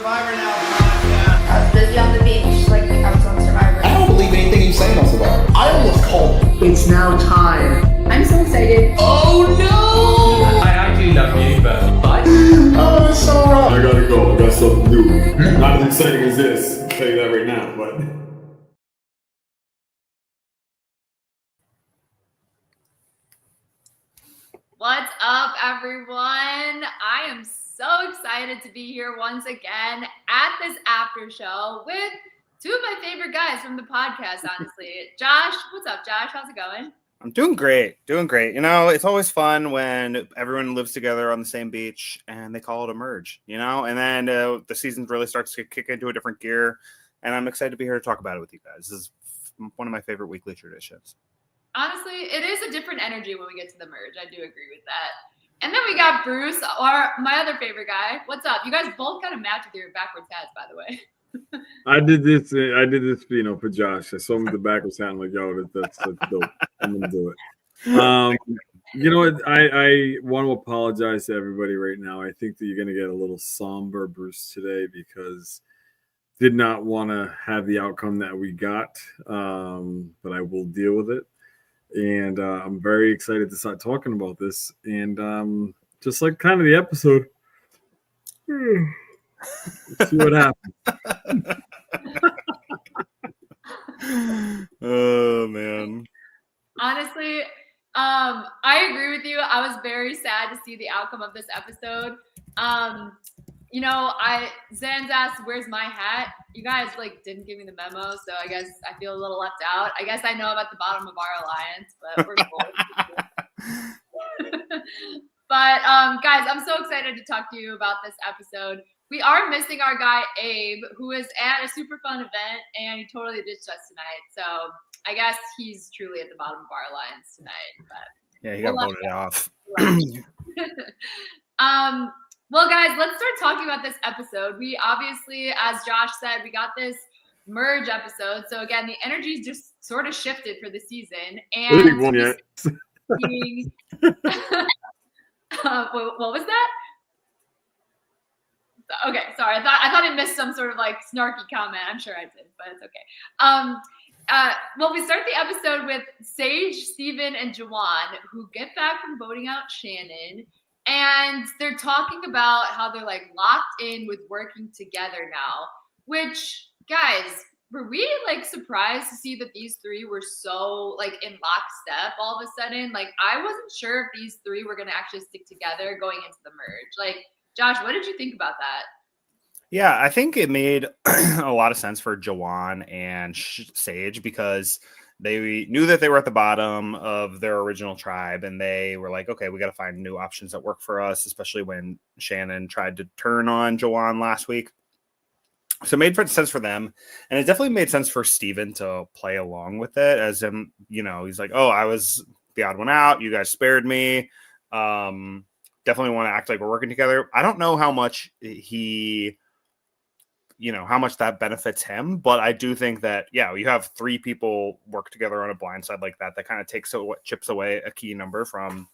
Survivor Now podcast. I was busy on the beach, like I was on Survivor. I don't believe anything you say on Survivor. I almost called. It's now time. I'm so excited. Oh no! I actually love you, but Oh, it's so wrong. I gotta go. I got something to do. Not as exciting as this. I'll tell you that right now, but. What's up, everyone? I am so excited to be here once again at this after show with two of my favorite guys from the podcast, honestly. Josh, what's up, Josh? How's it going? I'm doing great. You know, it's always fun when everyone lives together on the same beach and they call it a merge, you know, and then the season really starts to kick into a different gear. And I'm excited to be here to talk about it with you guys. This is one of my favorite weekly traditions. Honestly, it is a different energy when we get to the merge. I do agree with that. And then we got Bruce, or my other favorite guy. What's up? You guys both kind of match with your backwards hats, by the way. I did this, you know, for Josh. I saw him with the backwards hat. I'm like, yo, that's dope. I'm gonna do it. You know what? I want to apologize to everybody right now. I think that you're gonna get a little somber Bruce today because did not want to have the outcome that we got, but I will deal with it. And I'm very excited to start talking about this. And just like kind of the episode, let's see what happens. Oh, man. Honestly, I agree with you. I was very sad to see the outcome of this episode. You know, Zan's asked, where's my hat? You guys didn't give me the memo, so I guess I feel a little left out. I guess I know about the bottom of our alliance, but we're cool. But guys, I'm so excited to talk to you about this episode. We are missing our guy Abe, who is at a super fun event, and he totally ditched us tonight. So I guess he's truly at the bottom of our alliance tonight. But Yeah, he got voted off. Well, guys, let's start talking about this episode. We obviously, as Josh said, we got this merge episode. So again, the energy's just sort of shifted for the season. And One yet. what was that? Okay, sorry. I thought I missed some sort of snarky comment. I'm sure I did, but it's okay. Well, we start the episode with Sage, Steven, and Jawan, who get back from voting out Shannon. And they're talking about how they're locked in with working together now, which, guys, were we surprised to see that these three were so in lockstep all of a sudden? I wasn't sure if these three were going to actually stick together going into the merge. Josh, what did you think about that? Yeah, I think it made a lot of sense for Jawan and Sage because they knew that they were at the bottom of their original tribe and they were like, okay, we got to find new options that work for us, especially when Shannon tried to turn on Jawan last week. So it made sense for them. And it definitely made sense for Steven to play along with it as him, you know, he's like, oh, I was the odd one out. You guys spared me. Definitely want to act like we're working together. I don't know how much how much that benefits him. But I do think that, yeah, you have three people work together on a blindside like that kind of chips away a key number from,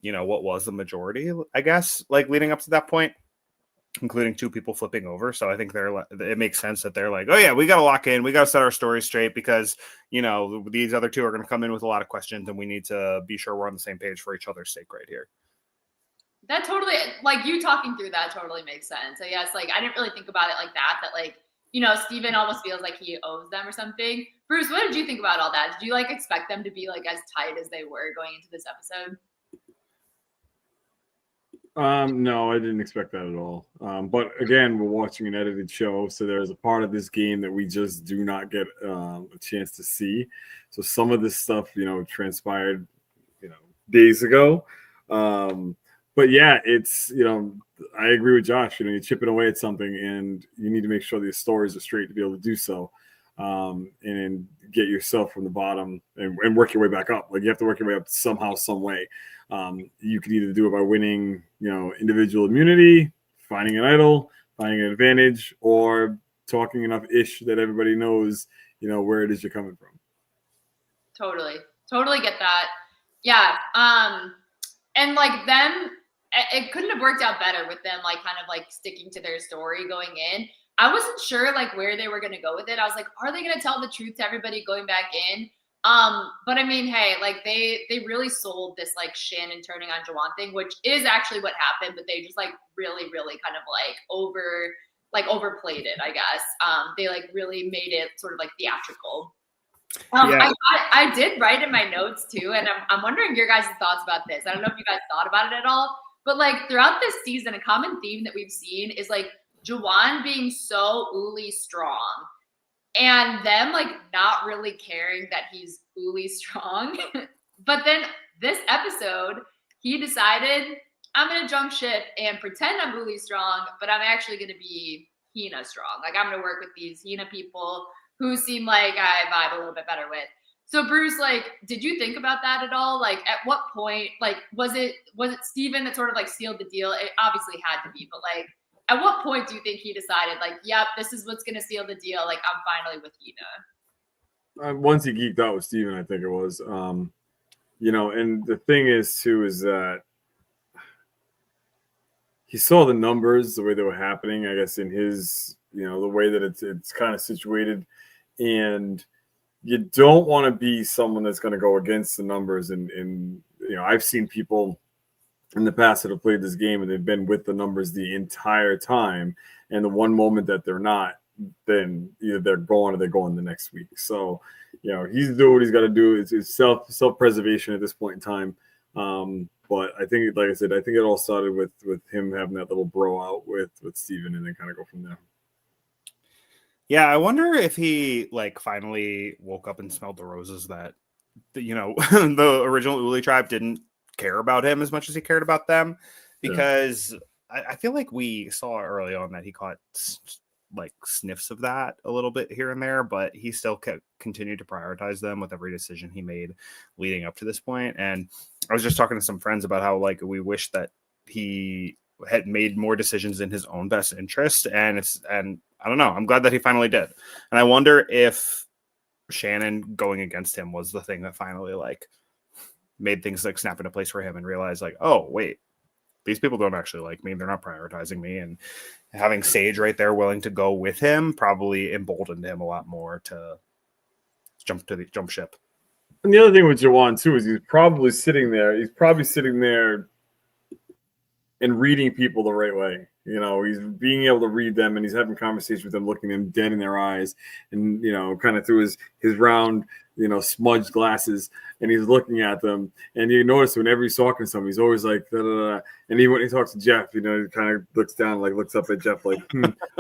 what was the majority, I guess, leading up to that point, including two people flipping over. So I think it makes sense that they're like, oh yeah, we got to lock in. We got to set our story straight because, these other two are going to come in with a lot of questions and we need to be sure we're on the same page for each other's sake right here. That totally, you talking through that totally makes sense. So yes, I didn't really think about it like that, Steven almost feels like he owes them or something. Bruce, what did you think about all that? Did you expect them to be as tight as they were going into this episode? No, I didn't expect that at all. But again, we're watching an edited show, so there's a part of this game that we just do not get a chance to see. So some of this stuff, transpired, days ago. But yeah, it's, I agree with Josh. You're chipping away at something and you need to make sure that your stories are straight to be able to do so. And get yourself from the bottom and work your way back up. You have to work your way up somehow, some way. You can either do it by winning, individual immunity, finding an idol, finding an advantage, or talking enough ish that everybody knows, where it is you're coming from. Totally get that. Yeah. And them it couldn't have worked out better with them like kind of like sticking to their story going in. I wasn't sure like where they were gonna go with it. I was like, are they gonna tell the truth to everybody going back in? But I mean, hey, like they really sold this like Shannon turning on Jawan thing, which is actually what happened, but they just like really kind of like overplayed it, I guess. They like really made it sort of like theatrical. Yeah. I did write in my notes too, and I'm wondering your guys' thoughts about this. I don't know if you guys thought about it at all, but like throughout this season, a common theme that we've seen is like Jawan being so Uli strong and them like not really caring that he's Uli strong. But then this episode, he decided, I'm gonna jump ship and pretend I'm Uli strong, but I'm actually gonna be Hina strong. Like I'm gonna work with these Hina people who seem like I vibe a little bit better with. So Bruce, like, did you think about that at all? Like, at what point, like, was it Steven that sort of like sealed the deal? It obviously had to be, but like, at what point do you think he decided, like, yep, this is what's gonna seal the deal? Like, I'm finally with Hina. Once he geeked out with Steven, I think it was. You know, and the thing is too is that he saw the numbers the way they were happening, I guess, in his, you know, the way that it's kind of situated. And you don't want to be someone that's going to go against the numbers. And you know, I've seen people in the past that have played this game and they've been with the numbers the entire time. And the one moment that they're not, then either they're gone or they're going the next week. So, you know, he's doing what he's got to do. It's self-preservation at this point in time. But I think, like I said, I think it all started with him having that little bro out with Steven and then kind of go from there. Yeah, I wonder if he like finally woke up and smelled the roses that, you know, the original Uli tribe didn't care about him as much as he cared about them, because I feel like we saw early on that he caught like sniffs of that a little bit here and there, but he still continued to prioritize them with every decision he made leading up to this point. And I was just talking to some friends about how like we wish that he had made more decisions in his own best interest, and I don't know, I'm glad that he finally did. And I wonder if Shannon going against him was the thing that finally like made things like snap into place for him and realize like, oh wait, these people don't actually like me, they're not prioritizing me. And having Sage right there willing to go with him probably emboldened him a lot more to jump ship. And the other thing with Jawan too is he's probably sitting there and reading people the right way. You know, he's being able to read them and he's having conversations with them, looking them dead in their eyes, and, you know, kind of through his round, you know, smudged glasses, and he's looking at them. And you notice whenever he's talking to someone, he's always like, da, da, da. And even when he talks to Jeff, you know, he kind of looks down, like looks up at Jeff, like,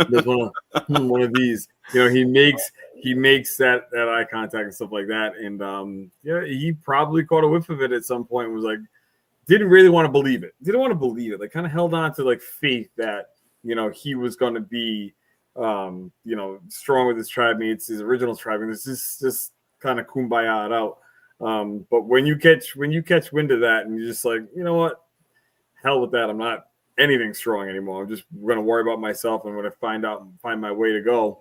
there's one of these. You know, he makes that eye contact and stuff like that. And yeah, he probably caught a whiff of it at some point and was like, didn't really want to believe it. Like kind of held on to like faith that, you know, he was going to be, you know, strong with his tribe mates, his original tribe. And it's just kind of kumbaya it out. But when you catch wind of that and you're just like, you know what, hell with that. I'm not anything strong anymore. I'm just going to worry about myself. I'm going to find my way to go.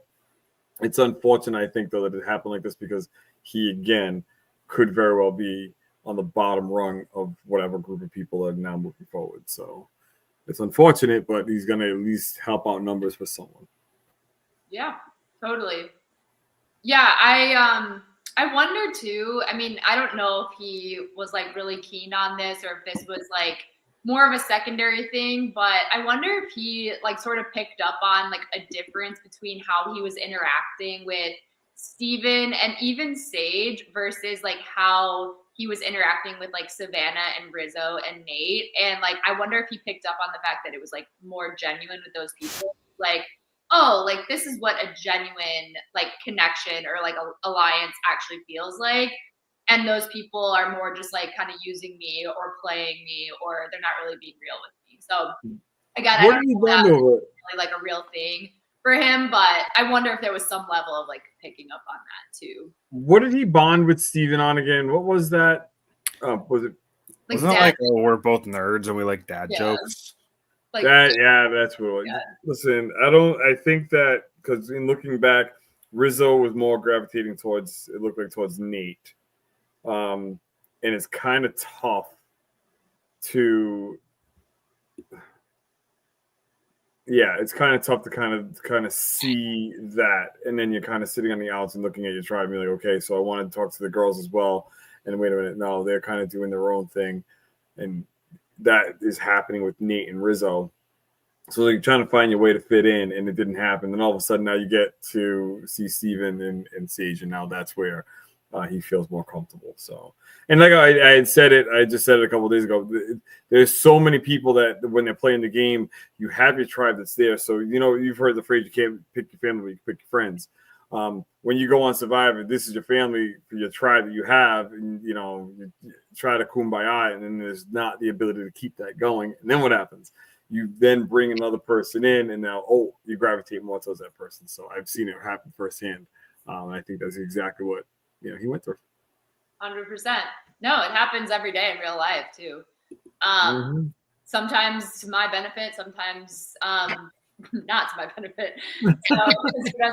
It's unfortunate, I think, though, that it happened like this, because he, again, could very well be on the bottom rung of whatever group of people are now moving forward. So it's unfortunate, but he's going to at least help out numbers for someone. Yeah, totally. Yeah, I wonder too. I mean, I don't know if he was like really keen on this or if this was like more of a secondary thing, but I wonder if he like sort of picked up on like a difference between how he was interacting with Steven and even Sage versus like how he was interacting with like Savannah and Rizzo and Nate. And like, I wonder if he picked up on the fact that it was like more genuine with those people. Like, oh, like this is what a genuine like connection or like a alliance actually feels like. And those people are more just like kind of using me or playing me, or they're not really being real with me. So again, I don't know if that was really like a real thing for him, but I wonder if there was some level of like picking up on that too. What did he bond with Steven on again? What was that? Was it? Like Wasn't it like, oh, we're both nerds and we like dad jokes? Like that, yeah, that's what it was. Yeah. Listen, I think that because in looking back, Rizzo was more gravitating towards, it looked like towards Nate. And it's kind of tough to yeah, it's kind of tough to kind of see that, and then you're kind of sitting on the outs and looking at your tribe, and you're like, okay, so I want to talk to the girls as well, and wait a minute, no, they're kind of doing their own thing, and that is happening with Nate and Rizzo. So you're trying to find your way to fit in, and it didn't happen. Then all of a sudden, now you get to see Steven and Sage, and now that's where he feels more comfortable. So, and like I had said it, I just said it a couple of days ago. There's so many people that when they're playing the game, you have your tribe that's there. So you've heard the phrase, "You can't pick your family, you can pick your friends." When you go on Survivor, this is your family, your tribe that you have, and you try to kumbaya, and then there's not the ability to keep that going. And then what happens? You then bring another person in, and now, you gravitate more towards that person. So I've seen it happen firsthand. I think that's exactly what he went through. 100%. No, it happens every day in real life too. Sometimes to my benefit, sometimes not to my benefit. So I'm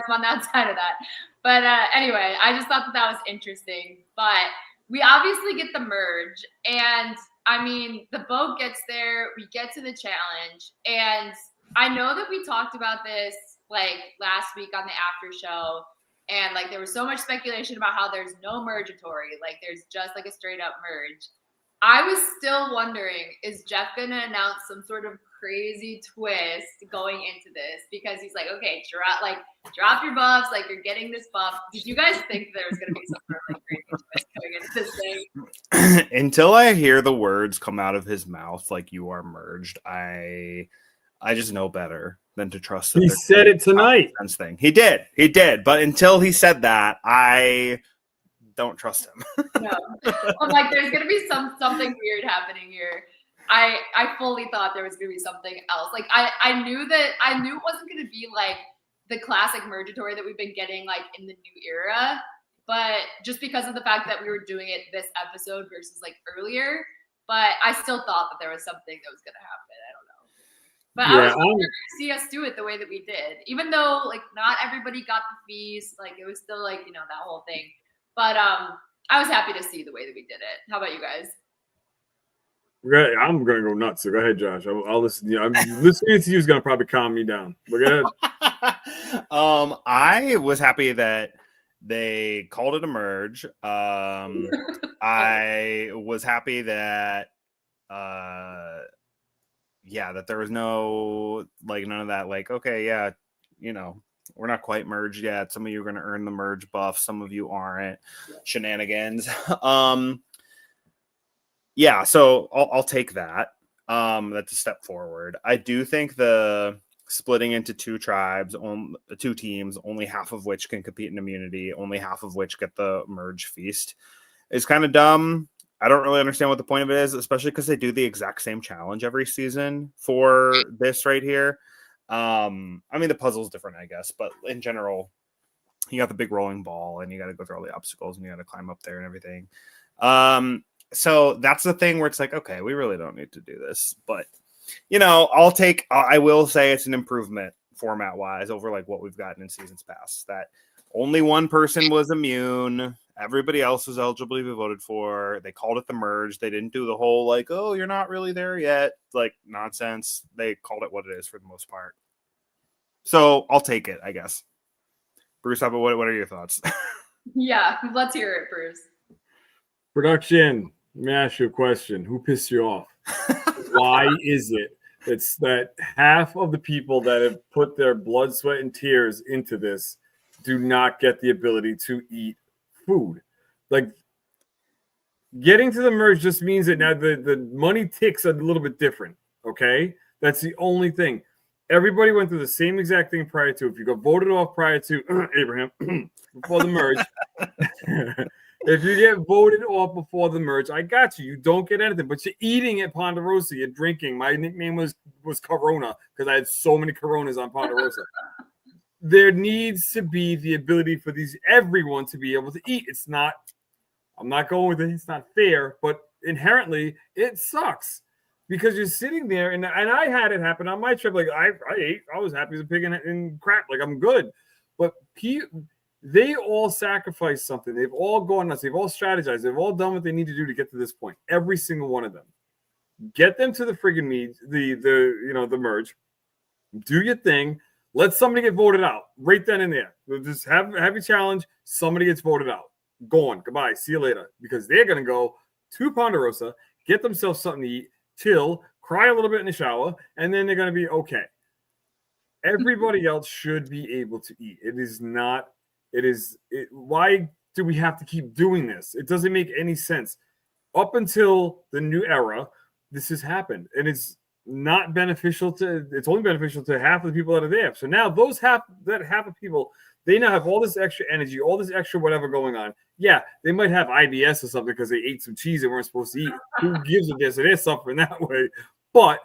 on that side of that. But anyway, I just thought that was interesting. But we obviously get the merge, and I mean, the boat gets there, we get to the challenge, and I know that we talked about this like last week on the after show, and like there was so much speculation about how there's no merge of Tori, like there's just like a straight up merge. I was still wondering, is Jeff gonna announce some sort of crazy twist going into this? Because he's like, okay, drop your buffs, like you're getting this buff. Did you guys think there was gonna be some sort of like crazy twist going into this thing? Until I hear the words come out of his mouth, like "you are merged," I just know better than to trust that. He said it tonight. Thing. He did. But until he said that, I don't trust him. No, I'm like, there's gonna be something weird happening here. I fully thought there was gonna be something else. Like I knew it wasn't gonna be like the classic mergatory that we've been getting like in the new era, but just because of the fact that we were doing it this episode versus like earlier, but I still thought that there was something that was gonna happen. I don't know. But I was wondering to see us do it the way that we did, even though like not everybody got the feast, like it was still like that whole thing. But I was happy to see the way that we did it. How about you guys? I'm gonna go nuts. So go ahead, Josh. I'll listen to you. I'm listening to you is gonna probably calm me down. But go ahead. I was happy that they called it a merge. I was happy that that there was no none of that okay, we're not quite merged yet. Some of you are going to earn the merge buff. Some of you aren't. Shenanigans. So I'll take that. That's a step forward. I do think the splitting into two tribes, two teams, only half of which can compete in immunity, only half of which get the merge feast, is kind of dumb. I don't really understand what the point of it is, especially because they do the exact same challenge every season for this right here. I mean, the puzzle's different, I guess, but in general, you got the big rolling ball and you got to go through all the obstacles and you got to climb up there and everything. So that's the thing where it's like, okay, we really don't need to do this, but I will say it's an improvement format wise over like what we've gotten in seasons past, that only one person was immune. Everybody else was eligible to be voted for. They called it the merge. They didn't do the whole like, oh, you're not really there yet, like nonsense. They called it what it is for the most part. So I'll take it, I guess. Bruce, what are your thoughts? Yeah, let's hear it, Bruce. Production, let me ask you a question. Who pissed you off? Why is it it's that half of the people that have put their blood, sweat, and tears into this do not get the ability to eat food? Like, getting to the merge just means that now the money ticks a little bit different, okay? That's the only thing. Everybody went through the same exact thing prior to. If you got voted off prior to Abraham before the merge, if you get voted off before the merge, I got you. You don't get anything, but you're eating at Ponderosa. You're drinking. My nickname was Corona because I had so many Coronas on Ponderosa. There needs to be the ability for everyone to be able to eat. It's not. I'm not going with it. It's not fair, but inherently it sucks. Because you're sitting there, and I had it happen on my trip. Like, I ate. I was happy as a pig in crap. Like, I'm good. But they all sacrificed something. They've all gone nuts. They've all strategized. They've all done what they need to do to get to this point. Every single one of them. Get them to the friggin' meet, the merge. Do your thing. Let somebody get voted out right then and there. Just have your challenge. Somebody gets voted out. Go on. Goodbye. See you later. Because they're going to go to Ponderosa, get themselves something to eat, chill, cry a little bit in the shower, and then they're going to be okay. Everybody else should be able to eat. Why do we have to keep doing this? It doesn't make any sense. Up until the new era, this has happened. And it's not beneficial it's only beneficial to half of the people that are there. So now those half of people, they now have all this extra energy, all this extra whatever going on. Yeah, they might have IBS or something because they ate some cheese they weren't supposed to eat. Who gives a damn? So they're suffering that way. But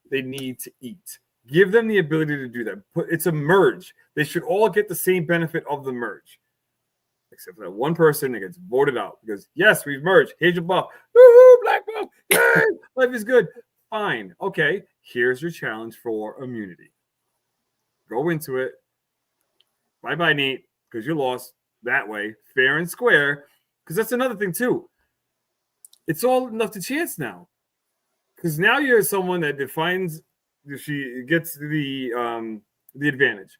they need to eat. Give them the ability to do that. It's a merge. They should all get the same benefit of the merge. Except for that one person that gets voted out because, yes, we've merged. Here's your buff. Woo-hoo, black buff. Yay! Life is good. Fine. Okay, here's your challenge for immunity. Go into it. Bye-bye, Nate, because you lost that way, fair and square. Because that's another thing, too. It's all enough to chance now. Because now you're someone that defines, she gets the advantage.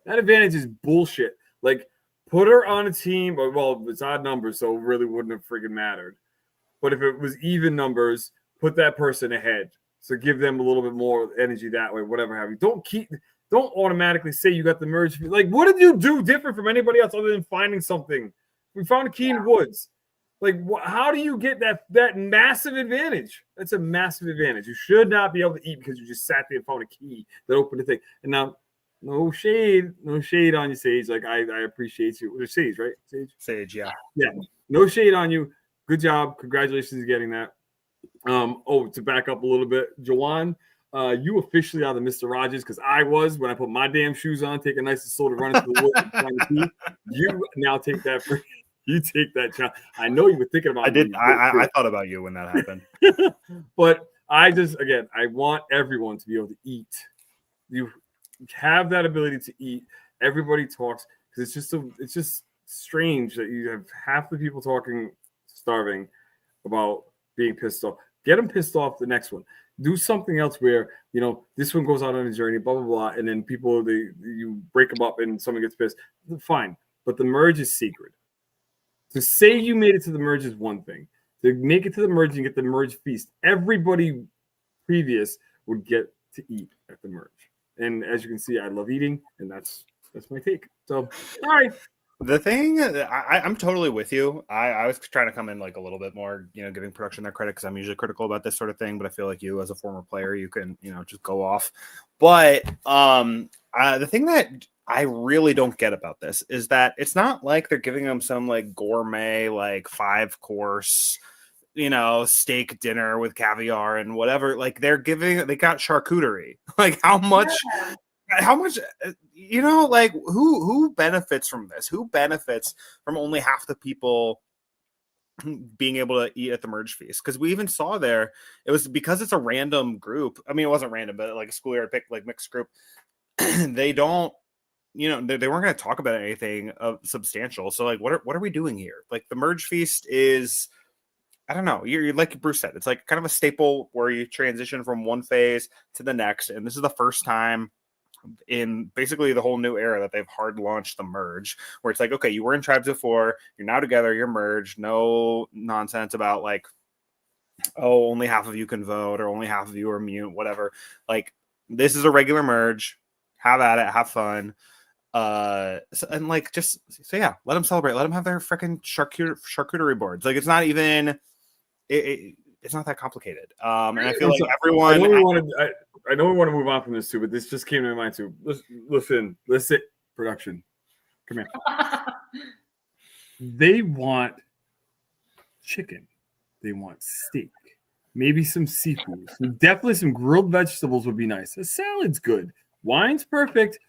That advantage is bullshit. Like, put her on a team, well, it's odd numbers, so it really wouldn't have freaking mattered. But if it was even numbers, put that person ahead. So give them a little bit more energy that way, whatever have you. Don't automatically say you got the merge. Like, what did you do different from anybody else other than finding something? We found a key in woods. Like, how do you get that massive advantage? That's a massive advantage. You should not be able to eat because you just sat there and found a key that opened the thing. And now, no shade on you, Sage. Like, I appreciate you. It's Sage, right? Sage, yeah. Yeah. No shade on you. Good job. Congratulations on getting that. To back up a little bit, Jawan, you officially are the Mr. Rogers because I was when I put my damn shoes on, take a nice soda, run into the woods and find the key. You now take that. You take that challenge. I know you were thinking about. I did. I thought about you when that happened. But I want everyone to be able to eat. You have that ability to eat. Everybody talks because it's just strange that you have half the people talking starving about being pissed off. Get them pissed off the next one. Do something else where, this one goes out on a journey, blah, blah, blah. And then people, you break them up and someone gets pissed. Fine. But the merge is secret. To say you made it to the merge is one thing. To make it to the merge and get the merge feast, everybody previous would get to eat at the merge. And as you can see, I love eating, and that's my take. So, all right. The thing, I'm totally with you. I was trying to come in like a little bit more, giving production their credit because I'm usually critical about this sort of thing. But I feel like you, as a former player, you can, just go off. But the thing that I really don't get about this is that it's not like they're giving them some like gourmet, like 5-course, steak dinner with caviar and whatever. Like they got charcuterie. Like how much, like who benefits from this? Who benefits from only half the people being able to eat at the merge feast? Because we even saw there, it was because it's a random group. I mean, it wasn't random, but like a schoolyard pick, like mixed group. They don't, they weren't going to talk about anything substantial. So like, what are we doing here? Like the merge feast is, I don't know. You're like Bruce said, it's like kind of a staple where you transition from one phase to the next. And this is the first time in basically the whole new era that they've hard launched the merge, where it's like, okay, you were in tribes before, you're now together, you're merged. No nonsense about like, oh, only half of you can vote or only half of you are mute, whatever. Like this is a regular merge. Have at it, have fun. Let them celebrate. Let them have their freaking charcuterie boards. Like it's not even it's not that complicated. And I feel like everyone. I know we want to move on from this too, but this just came to my mind too. Listen, production. Come here. They want chicken. They want steak. Maybe some seafood. Definitely some grilled vegetables would be nice. A salad's good. Wine's perfect.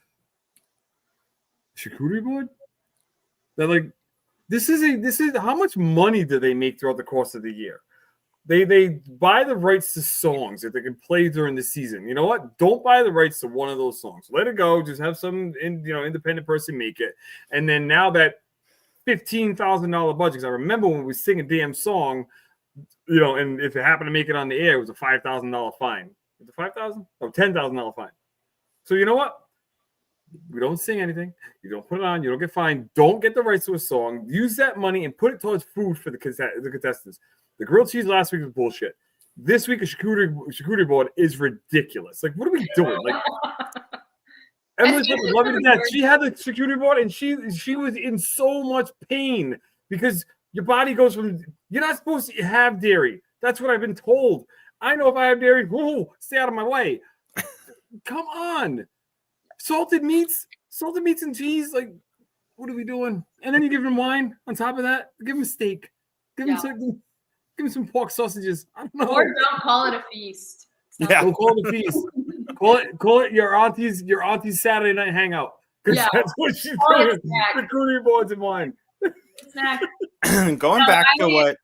Charcuterie board? This is how much money do they make throughout the course of the year? They buy the rights to songs that they can play during the season. You know what? Don't buy the rights to one of those songs. Let it go. Just have some independent person make it. And then now that $15,000 budget, because I remember when we sing a damn song, and if it happened to make it on the air, it was a $5,000 fine. Was it $5,000? Oh, $10,000 fine. So you know what? We don't sing anything. You don't put it on. You don't get fined. Don't get the rights to a song. Use that money and put it towards food for the contestants. The grilled cheese last week was bullshit. This week, a charcuterie board is ridiculous. Like, what are we doing? Like, Emily would love me to death. She had the charcuterie board, and she was in so much pain because your body goes from you're not supposed to have dairy. That's what I've been told. I know if I have dairy, whoa, stay out of my way. Come on. Salted meats and cheese. Like, what are we doing? And then you give him wine on top of that. Give him steak. Give him some pork sausages. I don't know. Or don't call it a feast. Yeah. Don't call it a feast. Call it your auntie's Saturday night hangout. Because that's what she's doing. Charcuterie boards and wine. Snack. Going back to what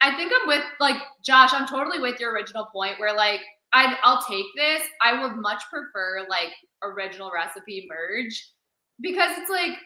I think I'm with like Josh. I'm totally with your original point where like I'll take this. I would much prefer like original recipe merge because it's like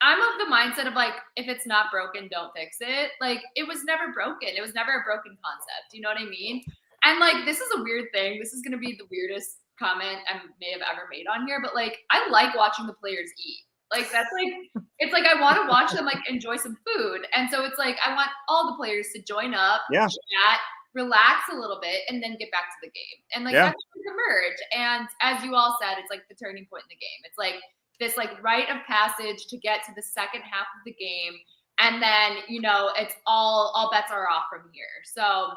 I'm of the mindset of like if it's not broken, don't fix it. Like it was never broken. It was never a broken concept. You know what I mean? And like this is a weird thing. This is gonna be the weirdest comment I may have ever made on here, but like I like watching the players eat. Like that's like it's like I want to watch them like enjoy some food. And so it's like I want all the players to join up, chat, relax a little bit, and then get back to the game. And like that's the merge. And as you all said, it's like the turning point in the game. It's like this like rite of passage to get to the second half of the game. And then, you know, it's all bets are off from here. So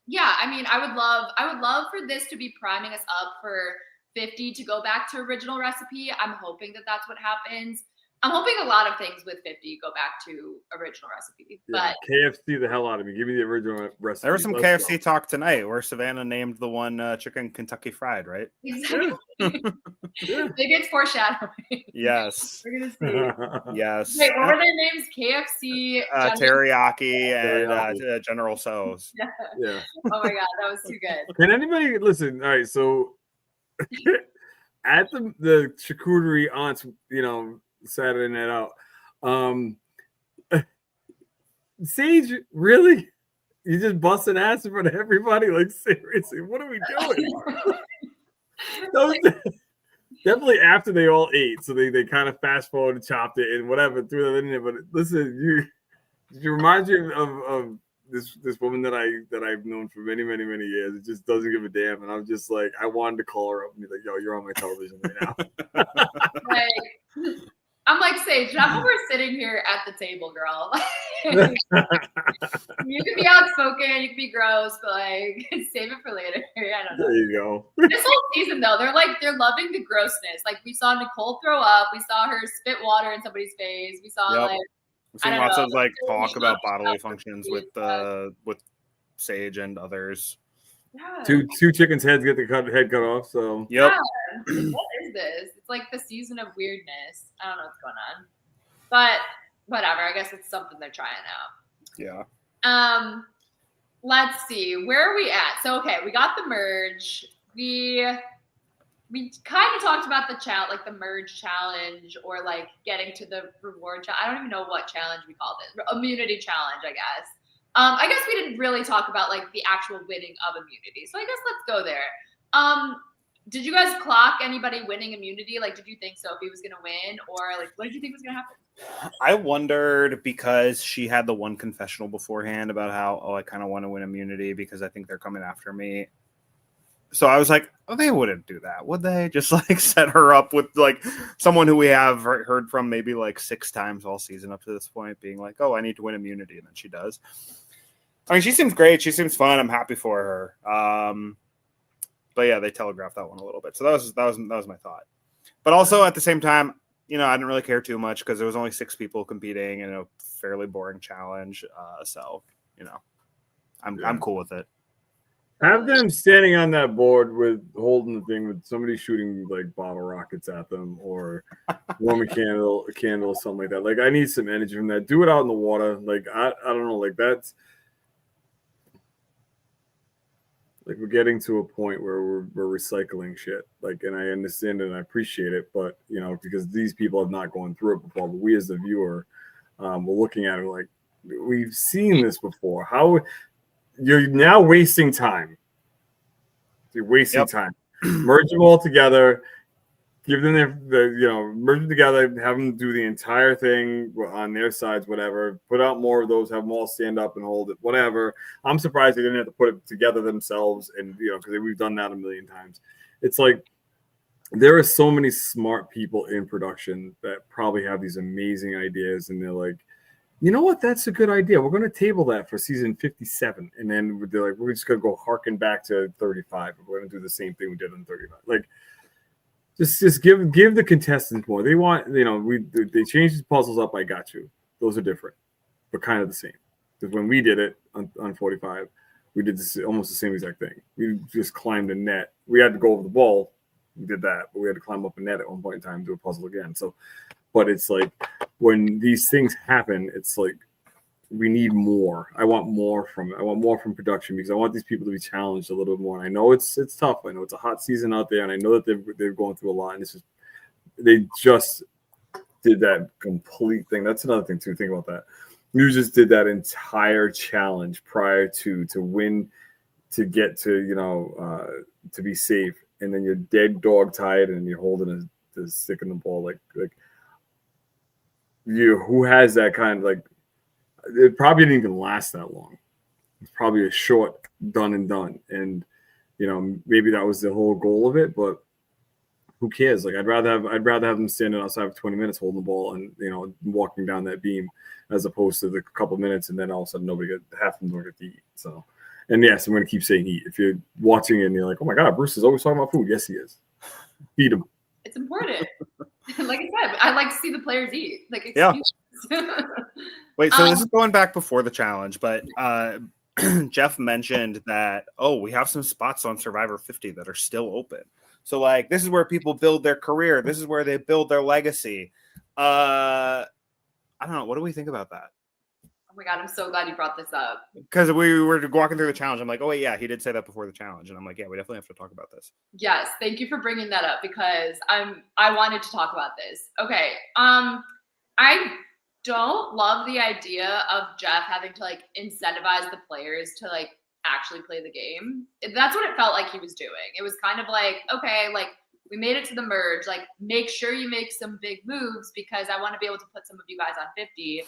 yeah, I mean, I would love for this to be priming us up for 50 to go back to original recipe. I'm hoping that that's what happens. I'm hoping a lot of things with 50 go back to original recipe. But KFC the hell out of me. Give me the original recipe. there was some KFC talk tonight where Savannah named the one chicken Kentucky Fried, right? Exactly. Maybe it's foreshadowing. Yes. We're gonna see. Yes. Wait, what were their names? KFC, Teriyaki and General So's. Yeah. Oh my god, that was too good. Can anybody listen? All right, so at the charcuterie aunts, you know, Saturday night out. Sage, really? You just busting ass in front of everybody? Like, seriously, what are we doing? Definitely after they all ate, so they kind of fast forward and chopped it and whatever threw that in there. But listen, you remind you of this woman that I've known for many years. It just doesn't give a damn, and I'm just like, I wanted to call her up and be like, "Yo, you're on my television right now." Like, I'm like, Sage, not when we're sitting here at the table, girl. You can be outspoken, you can be gross, but like, save it for later. I don't know. There you go. This whole season, though, they're loving the grossness. Like, we saw Nicole throw up. We saw her spit water in somebody's face. We saw like. We've seen lots of like talk about bodily functions with Sage and others. Yeah. Two chickens' heads get the head cut off. So Yep. Yeah. What is this? It's like the season of weirdness. I don't know what's going on, but whatever. I guess it's something they're trying out. Yeah. Let's see. Where are we at? So okay, we got the merge. We kind of talked about the like the merge challenge, or like getting to the reward challenge. I don't even know what challenge we called it. Immunity challenge, I guess. I guess we didn't really talk about like the actual winning of immunity. So I guess let's go there. Did you guys clock anybody winning immunity? Like, did you think Sophie was going to win, or like, what did you think was going to happen? I wondered because she had the one confessional beforehand about how, I kind of want to win immunity because I think they're coming after me. So I was like, they wouldn't do that, would they? Just like set her up with like someone who we have heard from maybe like 6 times all season up to this point, being like, I need to win immunity, and then she does. I mean, she seems great. She seems fun. I'm happy for her. But yeah, they telegraphed that one a little bit. So that was my thought. But also at the same time, you know, I didn't really care too much because there was only 6 people competing in a fairly boring challenge. So you know, I'm cool with it. Have them standing on that board with holding the thing with somebody shooting like bottle rockets at them, or warm a candle or something like that. Like, I need some energy from that. Do it out in the water. Like, I don't know. Like, that's like we're getting to a point where we're recycling shit. Like, and I understand it and I appreciate it, but you know, because these people have not gone through it before. But we as the viewer, we're looking at it like, we've seen this before. How you're now wasting time. You're wasting time. Merge them all together. Give them merge them together, have them do the entire thing on their sides, whatever. Put out more of those, have them all stand up and hold it, whatever. I'm surprised they didn't have to put it together themselves, and because we've done that a million times. It's like there are so many smart people in production that probably have these amazing ideas, and they're like, you know what? That's a good idea. We're going to table that for season 57, and then they're like, we're just going to go harken back to 35. We're going to do the same thing we did on 35. Like. Just give the contestants more. They want, they changed the puzzles up. I got you. Those are different, but kind of the same. Because when we did it on 45, we did almost the same exact thing. We just climbed a net. We had to go over the ball. We did that, but we had to climb up a net at one point in time and do a puzzle again. So, but it's like when these things happen, it's like we need more. I want more from it. I want more from production because I want these people to be challenged a little bit more. And I know it's tough. I know it's a hot season out there, and I know that they're going through a lot. And they just did that complete thing. That's another thing too. Think about that. You just did that entire challenge prior to win, to get to to be safe, and then you're dead dog tired, and you're holding a stick in the ball like you. Who has that kind of like? It probably didn't even last that long. It's probably a short done and done. And, maybe that was the whole goal of it, but who cares? Like, I'd rather have them standing outside for 20 minutes holding the ball and, walking down that beam as opposed to the couple minutes. And then all of a sudden half of them don't get to eat. So, and yes, I'm going to keep saying eat. If you're watching it and you're like, oh my God, Bruce is always talking about food. Yes, he is. Feed him. It's important. Like I said, I like to see the players eat. Like, Yeah. Wait, so this is going back before the challenge, but Jeff mentioned that, we have some spots on Survivor 50 that are still open. So, like, this is where people build their career. This is where they build their legacy. I don't know. What do we think about that? Oh my God, I'm so glad you brought this up. Because we were walking through the challenge. I'm like, oh, wait, yeah, he did say that before the challenge. And I'm like, yeah, we definitely have to talk about this. Yes, thank you for bringing that up because I wanted to talk about this. Okay, I don't love the idea of Jeff having to like incentivize the players to like actually play the game. That's what it felt like he was doing. It was kind of like, okay, like we made it to the merge, like make sure you make some big moves because I want to be able to put some of you guys on 50.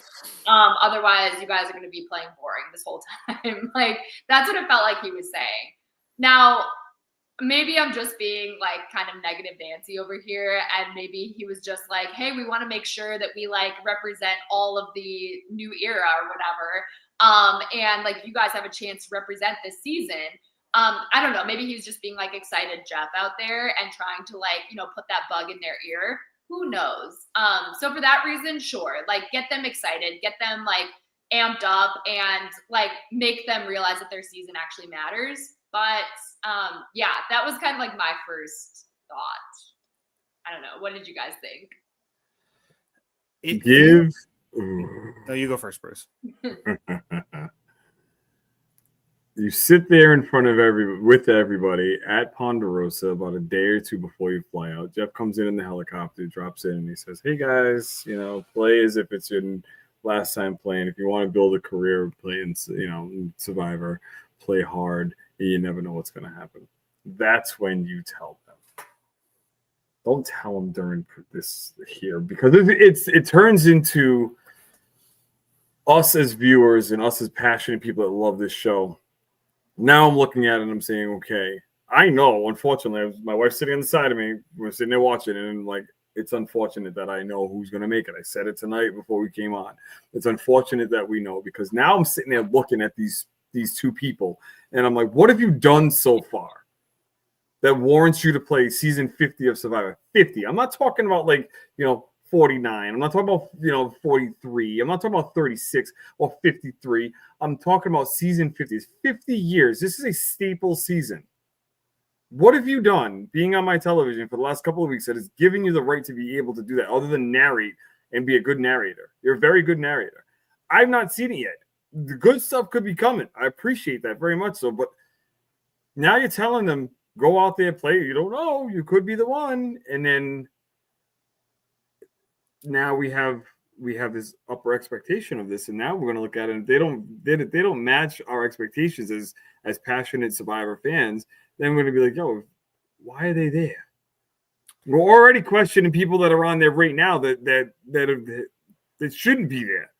Otherwise you guys are going to be playing boring this whole time. Like that's what it felt like he was saying. Now, maybe I'm just being like kind of negative Nancy over here. And maybe he was just like, hey, we want to make sure that we like represent all of the new era or whatever. And like you guys have a chance to represent this season. I don't know. Maybe he's just being like excited Jeff out there and trying to like, put that bug in their ear. Who knows? So for that reason, sure. Like get them excited, get them like amped up and like make them realize that their season actually matters. But yeah, that was kind of like my first thought. I don't know. What did you guys think? No, you go first, Bruce. You sit there in front of everybody at Ponderosa about a day or two before you fly out. Jeff comes in the helicopter, drops in, and he says, hey guys, play as if it's your last time playing. If you want to build a career playing, Survivor, play hard. You never know what's going to happen. That's when you tell them. Don't tell them during this here because it turns into us as viewers and us as passionate people that love this show. Now I'm looking at it and I'm saying, okay, I know, unfortunately, my wife's sitting on the side of me. We're sitting there watching it and like, it's unfortunate that I know who's going to make it. I said it tonight before we came on. It's unfortunate that we know because now I'm sitting there looking at these two people and I'm like, what have you done so far that warrants you to play season 50 of Survivor? 50. I'm not talking about like, 49. I'm not talking about, 43. I'm not talking about 36 or 53. I'm talking about season 50. It's 50 years. This is a staple season. What have you done being on my television for the last couple of weeks that has given you the right to be able to do that other than narrate and be a good narrator? You're a very good narrator. I've not seen it yet. The good stuff could be coming. I appreciate that very much so. But now you're telling them, go out there, play. You don't know. You could be the one. And then now we have this upper expectation of this. And now we're going to look at it. And they don't match our expectations as passionate Survivor fans. Then we're going to be like, yo, why are they there? We're already questioning people that are on there right now that shouldn't be there,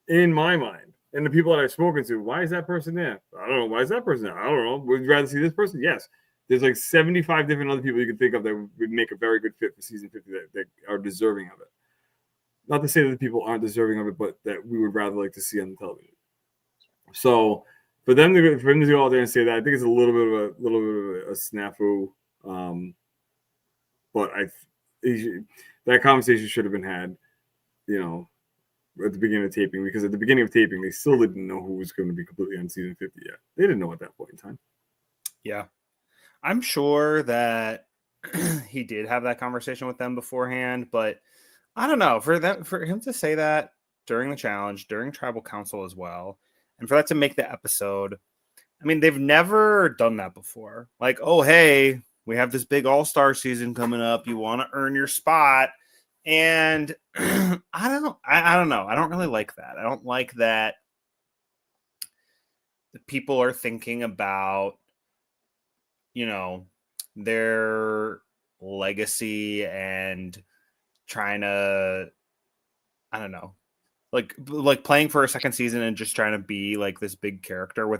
in my mind. And the people that I've spoken to, why is that person there? I don't know. Why is that person there? I don't know. Would you rather see this person? Yes. There's like 75 different other people you can think of that would make a very good fit for season 50 that are deserving of it. Not to say that the people aren't deserving of it, but that we would rather like to see on the television. So for them to go out there and say that, I think it's a little bit of a snafu. But that conversation should have been had, at the beginning of taping, because at the beginning of taping, they still didn't know who was going to be completely on season 50 yet. They didn't know at that point in time. Yeah. I'm sure that he did have that conversation with them beforehand, but I don't know, for him to say that during the challenge, during Tribal Council as well, and for that to make the episode, I mean, they've never done that before. Like, oh, hey, we have this big all-star season coming up. You want to earn your spot. And I don't know. I don't really like that. I don't like that the people are thinking about, their legacy and trying to, I don't know, like playing for a second season and just trying to be like this big character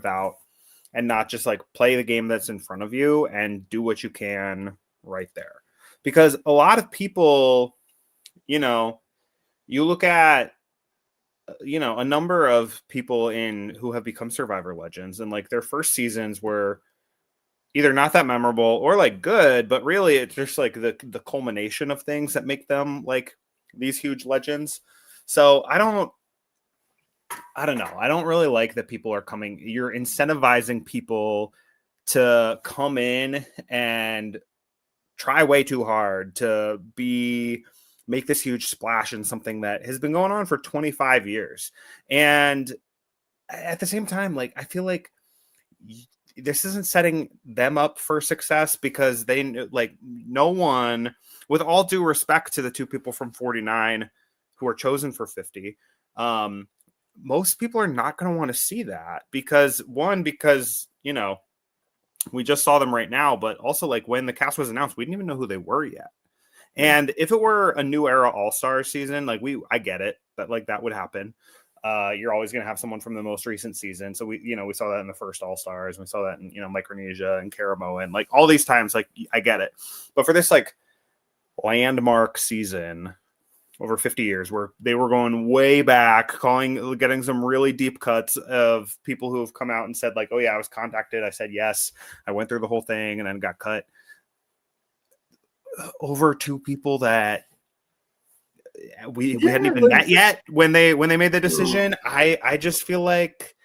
and not just like play the game that's in front of you and do what you can right there. Because a lot of people, you look at, a number of people who have become Survivor legends, and like their first seasons were either not that memorable or like good, but really it's just like the culmination of things that make them like these huge legends. So I don't know. I don't really like that people are coming. You're incentivizing people to come in and try way too hard to make this huge splash in something that has been going on for 25 years. And at the same time, like, I feel like this isn't setting them up for success, because they, like, no one, with all due respect to the two people from 49 who are chosen for 50, most people are not going to want to see that because we just saw them right now, but also like when the cast was announced, we didn't even know who they were yet. And if it were a new era All-Star season, like I get it, but like that would happen. You're always going to have someone from the most recent season. So we saw that in the first All-Stars. We saw that in, Micronesia and Karamo and like all these times, like I get it. But for this like landmark season over 50 years where they were going way back, getting some really deep cuts of people who have come out and said like, oh yeah, I was contacted. I said, yes, I went through the whole thing and then got cut. Over two people that we hadn't even met yet when they made the decision. I just feel like,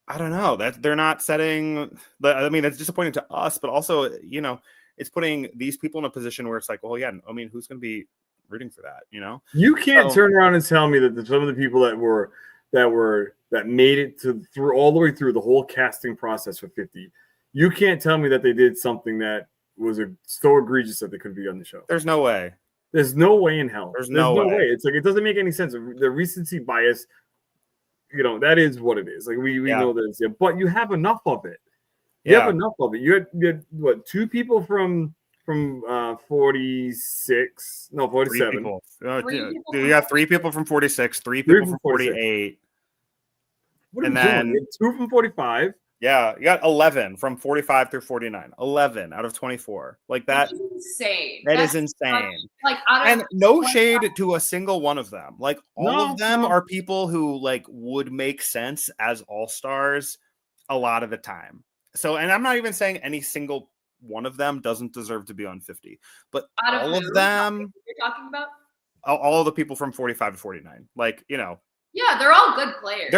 I don't know, that they're not setting I mean, it's disappointing to us, but also, it's putting these people in a position where it's like, well, yeah, I mean, who's going to be rooting for that? You can't turn around and tell me that some of the people that made it through all the way through the whole casting process for 50, you can't tell me that they did something that was so egregious that they couldn't be on the show. There's no way. There's no way in hell. There's no way. It's like, it doesn't make any sense. The recency bias, that is what it is. Like we know this, but you have enough of it. You have enough of it. You had what, two people from 46? No, 47. You got three people from 46, three people from 48. And then 2 from 45. Yeah, you got 11 from 45 through 49. 11 out of 24. Like that. That's insane. That's insane. And no shade to a single one of them. Like all of them are people who like would make sense as all-stars a lot of the time. So, and I'm not even saying any single one of them doesn't deserve to be on 50, but all of them. You're talking about all of the people from 45 to 49. Like, yeah, they're all good players.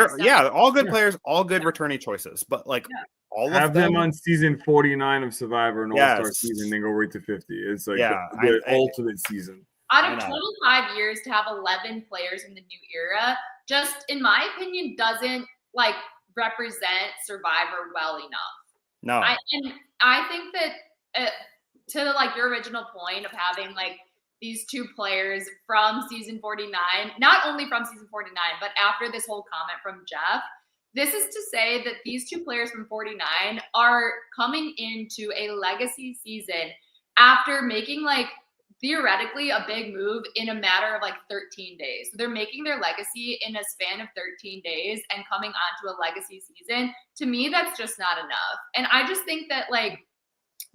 All good players, all good returning choices. But like all have of them on season 49 of Survivor and All-Star season, then go right to 50. It's like the ultimate season. Out of 25 years to have 11 players in the new era, just in my opinion, doesn't like represent Survivor well enough. No. I think that to like your original point of having like these two players from season 49, not only from season 49, but after this whole comment from Jeff, this is to say that these two players from 49 are coming into a legacy season after making like theoretically a big move in a matter of like 13 days. So they're making their legacy in a span of 13 days and coming onto a legacy season. To me, that's just not enough. And I just think that like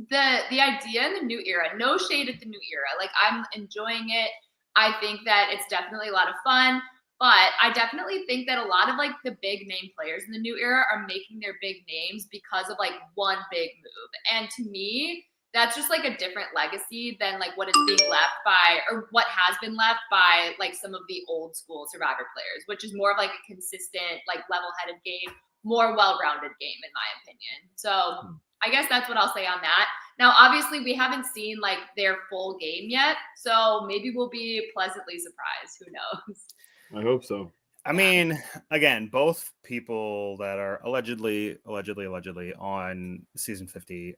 the idea in the new era, no shade at the new era. Like I'm enjoying it. I think that it's definitely a lot of fun. But I definitely think that a lot of like the big name players in the new era are making their big names because of like one big move. And to me, that's just like a different legacy than like what is being left by or what has been left by like some of the old school Survivor players, which is more of like a consistent, like level-headed game, more well-rounded game in my opinion. So I guess that's what I'll say on that. Now, obviously, we haven't seen like their full game yet, so maybe we'll be pleasantly surprised. Who knows? I hope so. I mean, again, both people that are allegedly on season 50,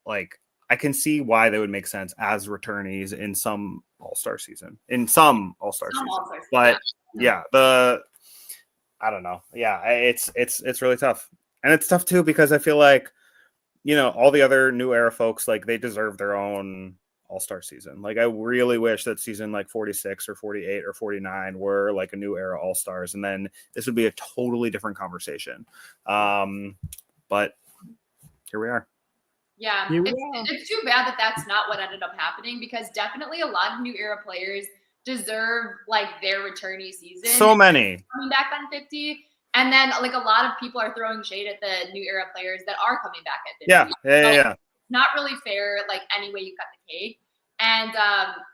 like I can see why they would make sense as returnees in some All-Star season, but yeah, I don't know. Yeah, it's really tough, and it's tough too because I feel like all the other new era folks, like they deserve their own All-Star season. Like I really wish that season like 46 or 48 or 49 were like a new era All-Stars, and then this would be a totally different conversation. But here we are. Yeah, it's too bad that that's not what ended up happening because definitely a lot of new era players deserve like their returnee season. So many coming back on 50. And then like a lot of people are throwing shade at the new era players that are coming back at 50. Yeah. Not really fair, like any way you cut the cake. And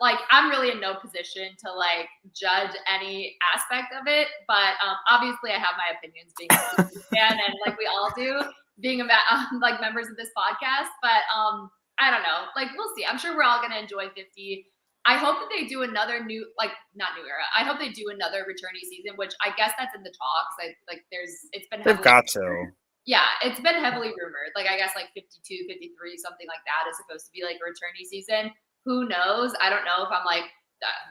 like I'm really in no position to like judge any aspect of it, but obviously I have my opinions being a fan and like we all do being about like members of this podcast. But I don't know, like we'll see. I'm sure we're all gonna enjoy 50. I hope that they do another new, like not new era. I hope they do another returnee season, which I guess that's in the talks. It's been they've got to. Yeah, it's been heavily rumored. Like I guess like 52, 53, something like that is supposed to be like a returnee season. Who knows? I don't know if I'm like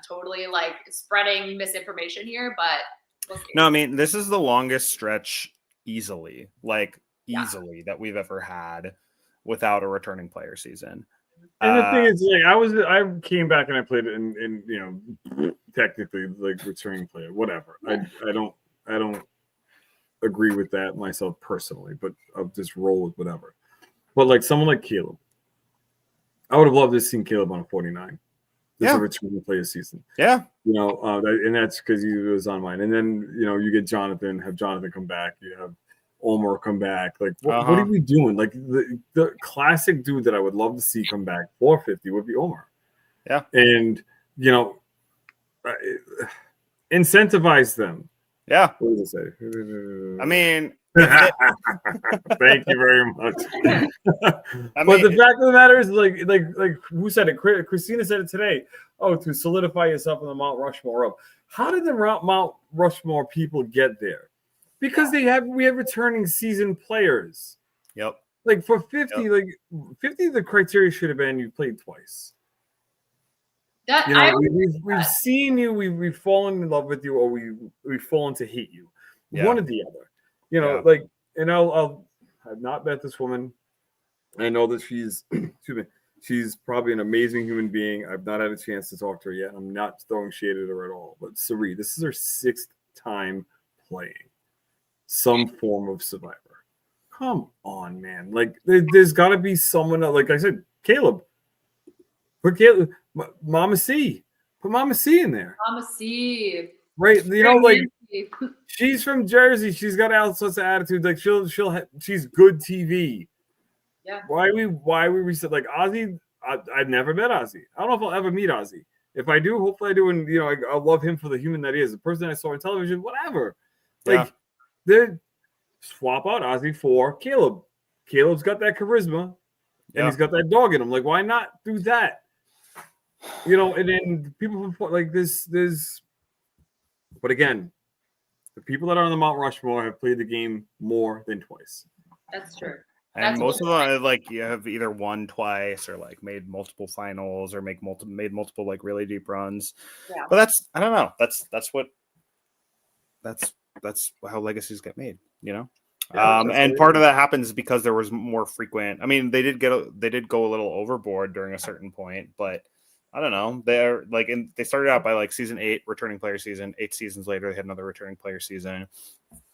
totally like spreading misinformation here, but we'll see. No, I mean this is the longest stretch easily that we've ever had without a returning player season. And the thing is, like, I came back and I played it in technically like returning player, whatever. I don't agree with that myself personally, but I'll just roll with whatever. But like someone like Caleb, I would have loved to see Caleb on a 49. This is a returning player season. Yeah. And that's because he was on mine. And then you get Jonathan come back. You have Omar come back. Like, what are we doing? Like, the classic dude that I would love to see come back for 50 would be Omar. Yeah. And, incentivize them. Yeah. What does it say? I mean, thank you very much. But the fact of the matter is, like who said it? Christina said it today. Oh, to solidify yourself in the Mount Rushmore of. How did the Mount Rushmore people get there? Because we have returning season players. Yep. Like for 50, like 50, the criteria should have been you played twice. We've seen you, we've fallen in love with you, or we've fallen to hate you. Yeah. One or the other. Like, and I've not met this woman. I know that she's she's probably an amazing human being. I've not had a chance to talk to her yet. I'm not throwing shade at her at all. But Sari, this is her 6th time playing some form of Survivor. Come on, man. Like, there's got to be someone, like I said, Caleb. Put Caleb, Mama C. Put Mama C in there. Mama C. Right? Like, she's from Jersey. She's got all sorts of attitudes. Like, she's good TV. Yeah. Why we reset like Ozzy? I've never met Ozzy. I don't know if I'll ever meet Ozzy. If I do, hopefully I do. And I love him for the human that he is. The person I saw on television, whatever. Like, they swap out Ozzy for Caleb. Caleb's got that charisma, and he's got that dog in him. Like, why not do that? And then people like this. But again, the people that are on the Mount Rushmore have played the game more than twice. That's true. And most of them, like, you have either won twice or like made multiple finals or made multiple like really deep runs. Yeah. But I don't know. That's how legacies get made, and part of that happens because there was more frequent. I mean, they did go a little overboard during a certain point, but I don't know. They're like they started out by like season 8 returning player season. 8 seasons later, they had another returning player season.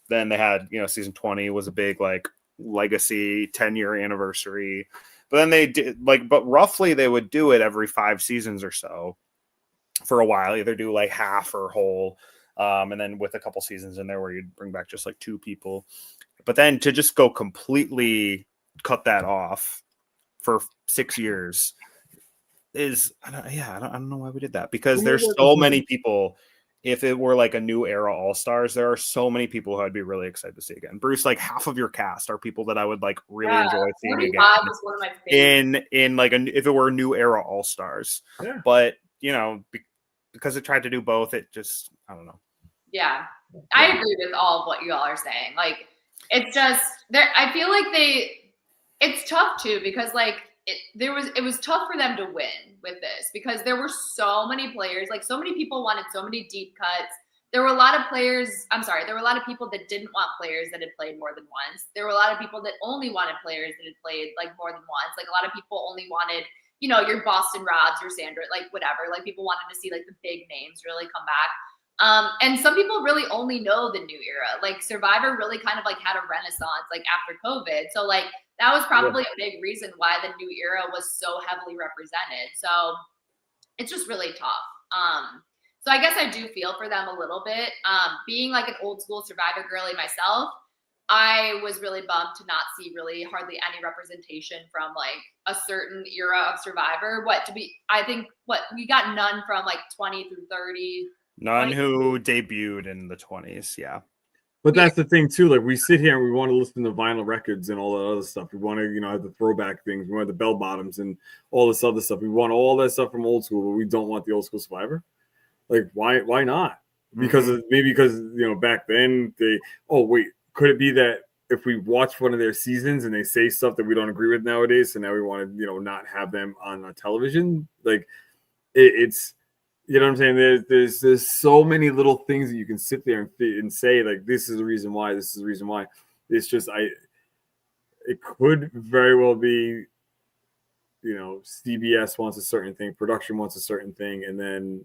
Then they had, season 20 was a big like legacy 10-year anniversary. But then they did but roughly they would do it every 5 seasons or so for a while, either do like half or whole. And then with a couple seasons in there where you'd bring back just like 2 people. But then to just go completely cut that off for 6 years is, I don't know why we did that, because there's so many people. If it were like a new era All-Stars, there are so many people who I'd be really excited to see again. Bruce, like half of your cast are people that I would like really enjoy seeing again. Was one of my favorites. In like if it were a new era All-Stars. Yeah. But because it tried to do both, it just, I don't know. Yeah. I agree with all of what you all are saying. Like, it's just there. I feel like it's tough too, because like it was tough for them to win with this, because there were so many players, like so many people wanted so many deep cuts. There were a lot of there were a lot of people that didn't want players that had played more than once. There were a lot of people that only wanted players that had played like more than once. Like a lot of people only wanted, your Boston Robs, your Sandra, like whatever. Like people wanted to see like the big names really come back. And some people really only know the new era. Like Survivor really kind of like had a renaissance like after COVID. So like that was probably a big reason why the new era was so heavily represented. So it's just really tough. So I guess I do feel for them a little bit. Being like an old school Survivor girly myself, I was really bummed to not see really hardly any representation from like a certain era of Survivor. I think we got none from like 20 through 30. None who debuted in the 20s, yeah. But that's the thing too. Like we sit here and we want to listen to vinyl records and all that other stuff. We want to, have the throwback things. We want the bell bottoms and all this other stuff. We want all that stuff from old school, but we don't want the old school Survivor. Like why not? Because because back then could it be that if we watch one of their seasons and they say stuff that we don't agree with nowadays, so now we want to not have them on television? Like it's. You know what I'm saying? There's so many little things that you can sit there and say, like, this is the reason why, this is the reason why. It's just, it could very well be, CBS wants a certain thing, production wants a certain thing, and then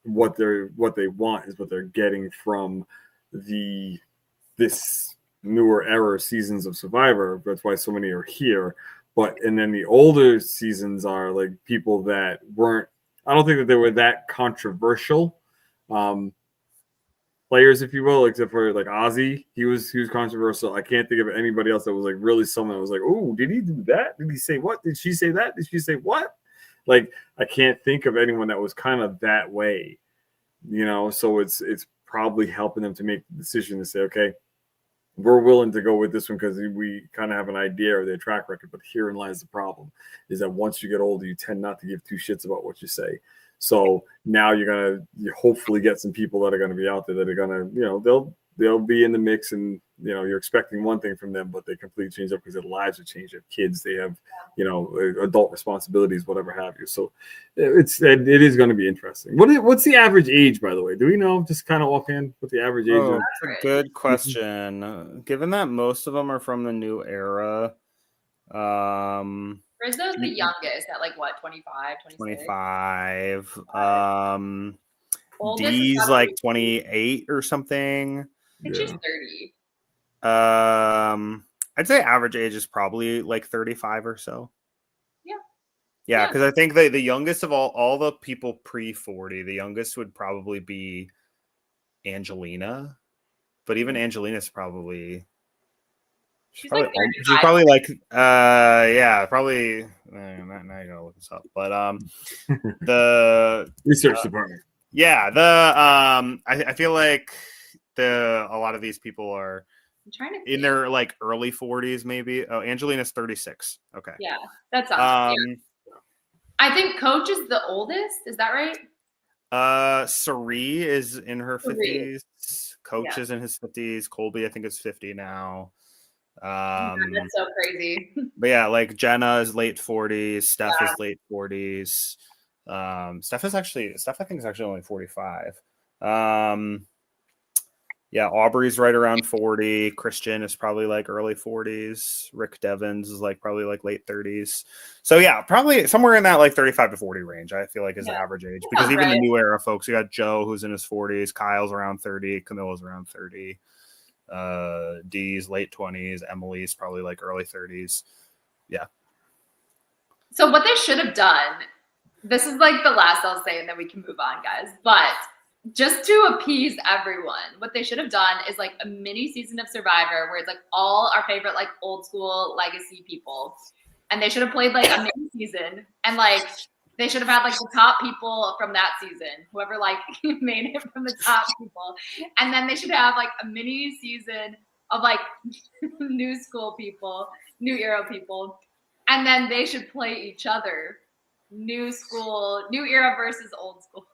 what they want is what they're getting from this newer era seasons of Survivor. That's why so many are here. And then the older seasons are like people that weren't, I don't think that they were that controversial players, if you will, except for like Ozzy. He was controversial. I can't think of anybody else that was like really someone that was like, oh, did he do that? Did he say what? Did she say that? Did she say what? Like, I can't think of anyone that was kind of that way, So it's probably helping them to make the decision to say, okay, we're willing to go with this one because we kind of have an idea of their track record. But herein lies the problem, is that once you get older, you tend not to give 2 shits about what you say. So now you hopefully get some people that are going to be out there that are going to, they'll be in the mix, and you're expecting one thing from them, but they completely change up because their lives have changed. They have kids, they have adult responsibilities, whatever have you. So it is going to be interesting. What's the average age, by the way? Do we know, just kind of offhand, what the average age is? That's a good question. Given that most of them are from the new era, Rizzo's the youngest at like what, 25, 26? 25. Oldest D's is like 28 or something. I think she's 30. I'd say average age is probably like 35 or so. Yeah, because I think the youngest of all the people pre-40, the youngest would probably be Angelina. But even Angelina's probably she's like 35. she's probably like probably now you gotta look this up. But the Research department. Yeah, I feel like a lot of these people are in their like early 40s, maybe. Oh, Angelina's 36. Okay. Yeah, that's awesome. I think Coach is the oldest. Is that right? Sari is in her 50s. Coach is in his 50s. Colby, I think, is 50 now. That's so crazy. But yeah, like Jenna is late 40s. Steph is late 40s. Steph I think is actually only 45. Yeah, Aubrey's right around 40. Christian is probably like early 40s. Rick Devens is like probably like late 30s. So yeah, probably somewhere in that like 35 to 40 range, I feel like is the average age. Because even the new era folks, you got Joe who's in his 40s, Kyle's around 30, Camilla's around 30, Dee's late 20s, Emily's probably like early 30s. Yeah. So what they should have done, this is like the last I'll say, and then we can move on, guys. But just to appease everyone, what they should have done is like a mini season of Survivor where it's like all our favorite like old school legacy people, and they should have played like a mini season, and like they should have had like the top people from that season, whoever like made it from the top people, and then they should have like a mini season of like new school people, new era people, and then they should play each other. New school, new era versus old school.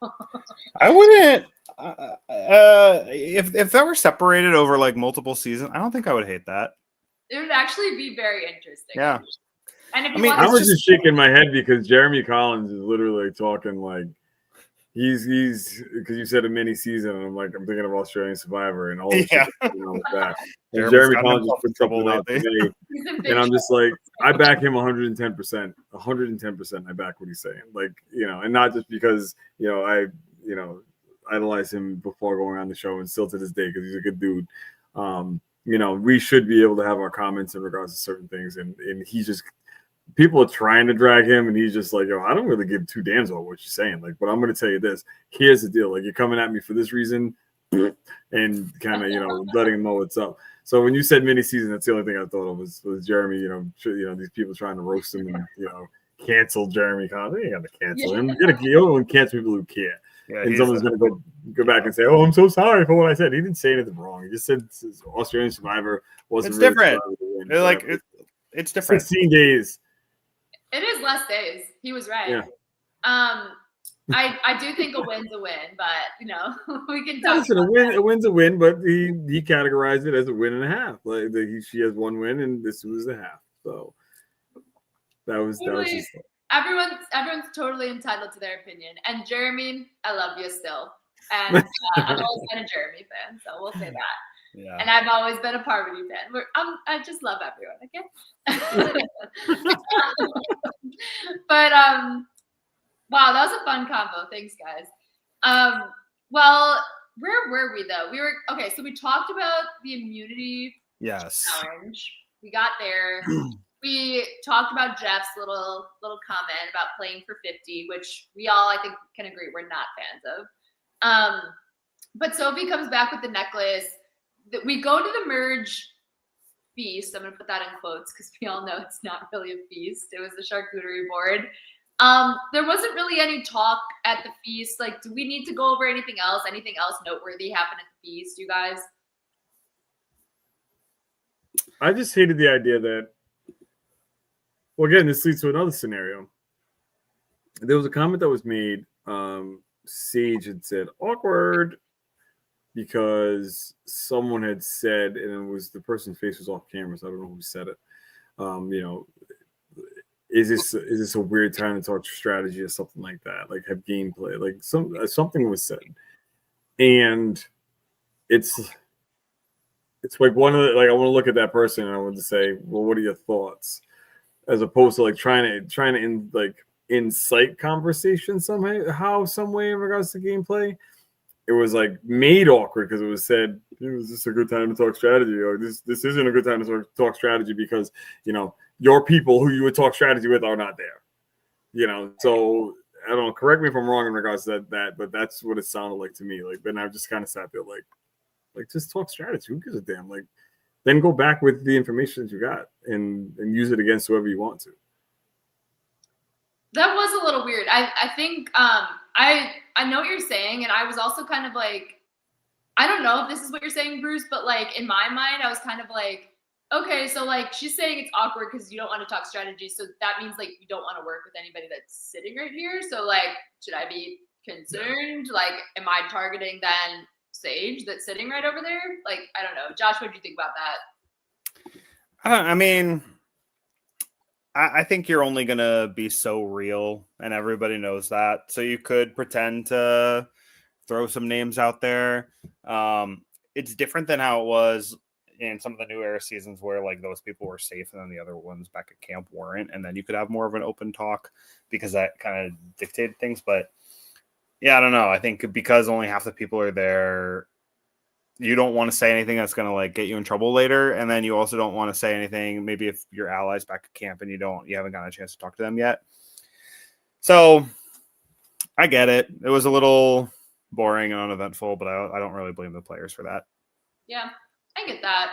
I wouldn't. If that were separated over like multiple seasons, I don't think I would hate that. It would actually be very interesting. Yeah. And if I you mean, want I to was just shaking my head because Jeremy Collins is literally talking like he's because you said a mini season, and I'm thinking of Australian Survivor and all the shit that's going on with that. And Jeremy Collins just put something out today, and I'm just like, I back him 110%, 110%. I back what he's saying, like, you know, and not just because I idolize him before going on the show and still to this day because he's a good dude. We should be able to have our comments in regards to certain things, and he's just. People are trying to drag him, and he's just like, I don't really give two damns about what you're saying. Like, but I'm going to tell you this. Here's the deal. Like, you're coming at me for this reason, and kind of, letting him know what's up. So when you said mini season, that's the only thing I thought of was Jeremy. These people trying to roast him and cancel Jeremy Collins. They ain't got to cancel him. You don't cancel people who care. Yeah, and someone's going to go back and say, "Oh, I'm so sorry for what I said." He didn't say anything wrong. He just said Australian Survivor wasn't. It's different. It's different. 16 days. It is less days. He was right. Yeah. I do think a win's a win, but we can talk. Listen, a win's a win, but he categorized it as a win and a half. Like she has one win, and this was a half. So that was just everyone's totally entitled to their opinion. And Jeremy, I love you still, and I've always been a Jeremy fan, so we'll say that. Yeah. And I've always been a Parvati fan. I just love everyone, okay? But wow, that was a fun combo. Thanks, guys. Well, where were we though? We were okay. So we talked about the immunity challenge. We got there. We talked about Jeff's little comment about playing for 50, which we all I think can agree we're not fans of. But Sophie comes back with the necklace. We go to the merge feast. I'm going to put that in quotes because we all know it's not really a feast. It was the charcuterie board. There wasn't really any talk at the feast. Like, do we need to go over anything else? Anything else noteworthy happened at the feast, you guys? I just hated the idea that, well, again, this leads to another scenario. There was a comment that was made. Sage had said, awkward, because someone had said, and it was the person's face was off camera, so I don't know who said it. Is this a weird time to talk strategy or something like that? Like have gameplay, like something was said, and it's like one of the, like I want to look at that person and I want to say, well, what are your thoughts, as opposed to like trying to incite conversation some way in regards to gameplay. It was like made awkward because it was said, is this a good time to talk strategy? Or this isn't a good time to talk strategy because, your people who you would talk strategy with are not there. So I don't know, correct me if I'm wrong in regards to that, but that's what it sounded like to me. Like, then I just kind of sat there like just talk strategy. Who gives a damn? Like, then go back with the information that you got and use it against whoever you want to. That was a little weird. I think I know what you're saying, and I was also kind of like, I don't know if this is what you're saying, Bruce, but like in my mind, I was kind of like, okay, so like she's saying it's awkward because you don't want to talk strategy, so that means like you don't want to work with anybody that's sitting right here. So like, should I be concerned? Like, am I targeting then Sage that's sitting right over there? Like, I don't know. Josh, what do you think about that? I mean, I think you're only going to be so real, and everybody knows that. So you could pretend to throw some names out there. it's different than how it was in some of the new era seasons where like those people were safe and then the other ones back at camp weren't, and then you could have more of an open talk because that kind of dictated things. But yeah, I don't know. I think because only half the people are there, you don't want to say anything that's going to like get you in trouble later, and then you also don't want to say anything maybe if your allies back at camp and you haven't gotten a chance to talk to them yet. So I get it. It was a little boring and uneventful, but I don't really blame the players for that. Yeah, I get that.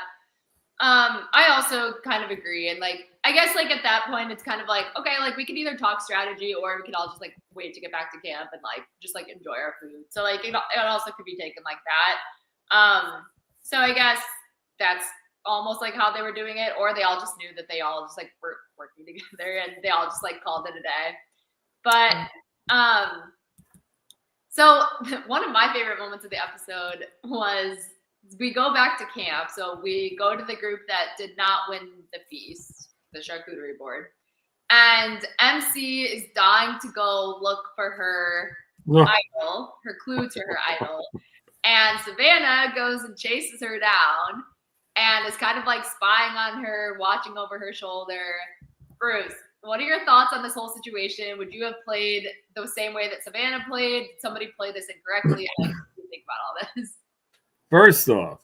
I also kind of agree. And like, I guess like at that point, it's kind of like, okay, like we could either talk strategy or we could all just like wait to get back to camp and like just like enjoy our food. So like it also could be taken like that. So I guess that's almost like how they were doing it, or they all just knew that they all just like were working together and they all just like called it a day. But so one of my favorite moments of the episode was we go back to camp. So we go to the group that did not win the feast, the charcuterie board. And MC is dying to go look for her idol, her clue to her idol. And Savannah goes and chases her down and is kind of like spying on her, watching over her shoulder. Bruce, what are your thoughts on this whole situation? Would you have played the same way that Savannah played? Did somebody play this incorrectly? Like, what do you think about all this? First off,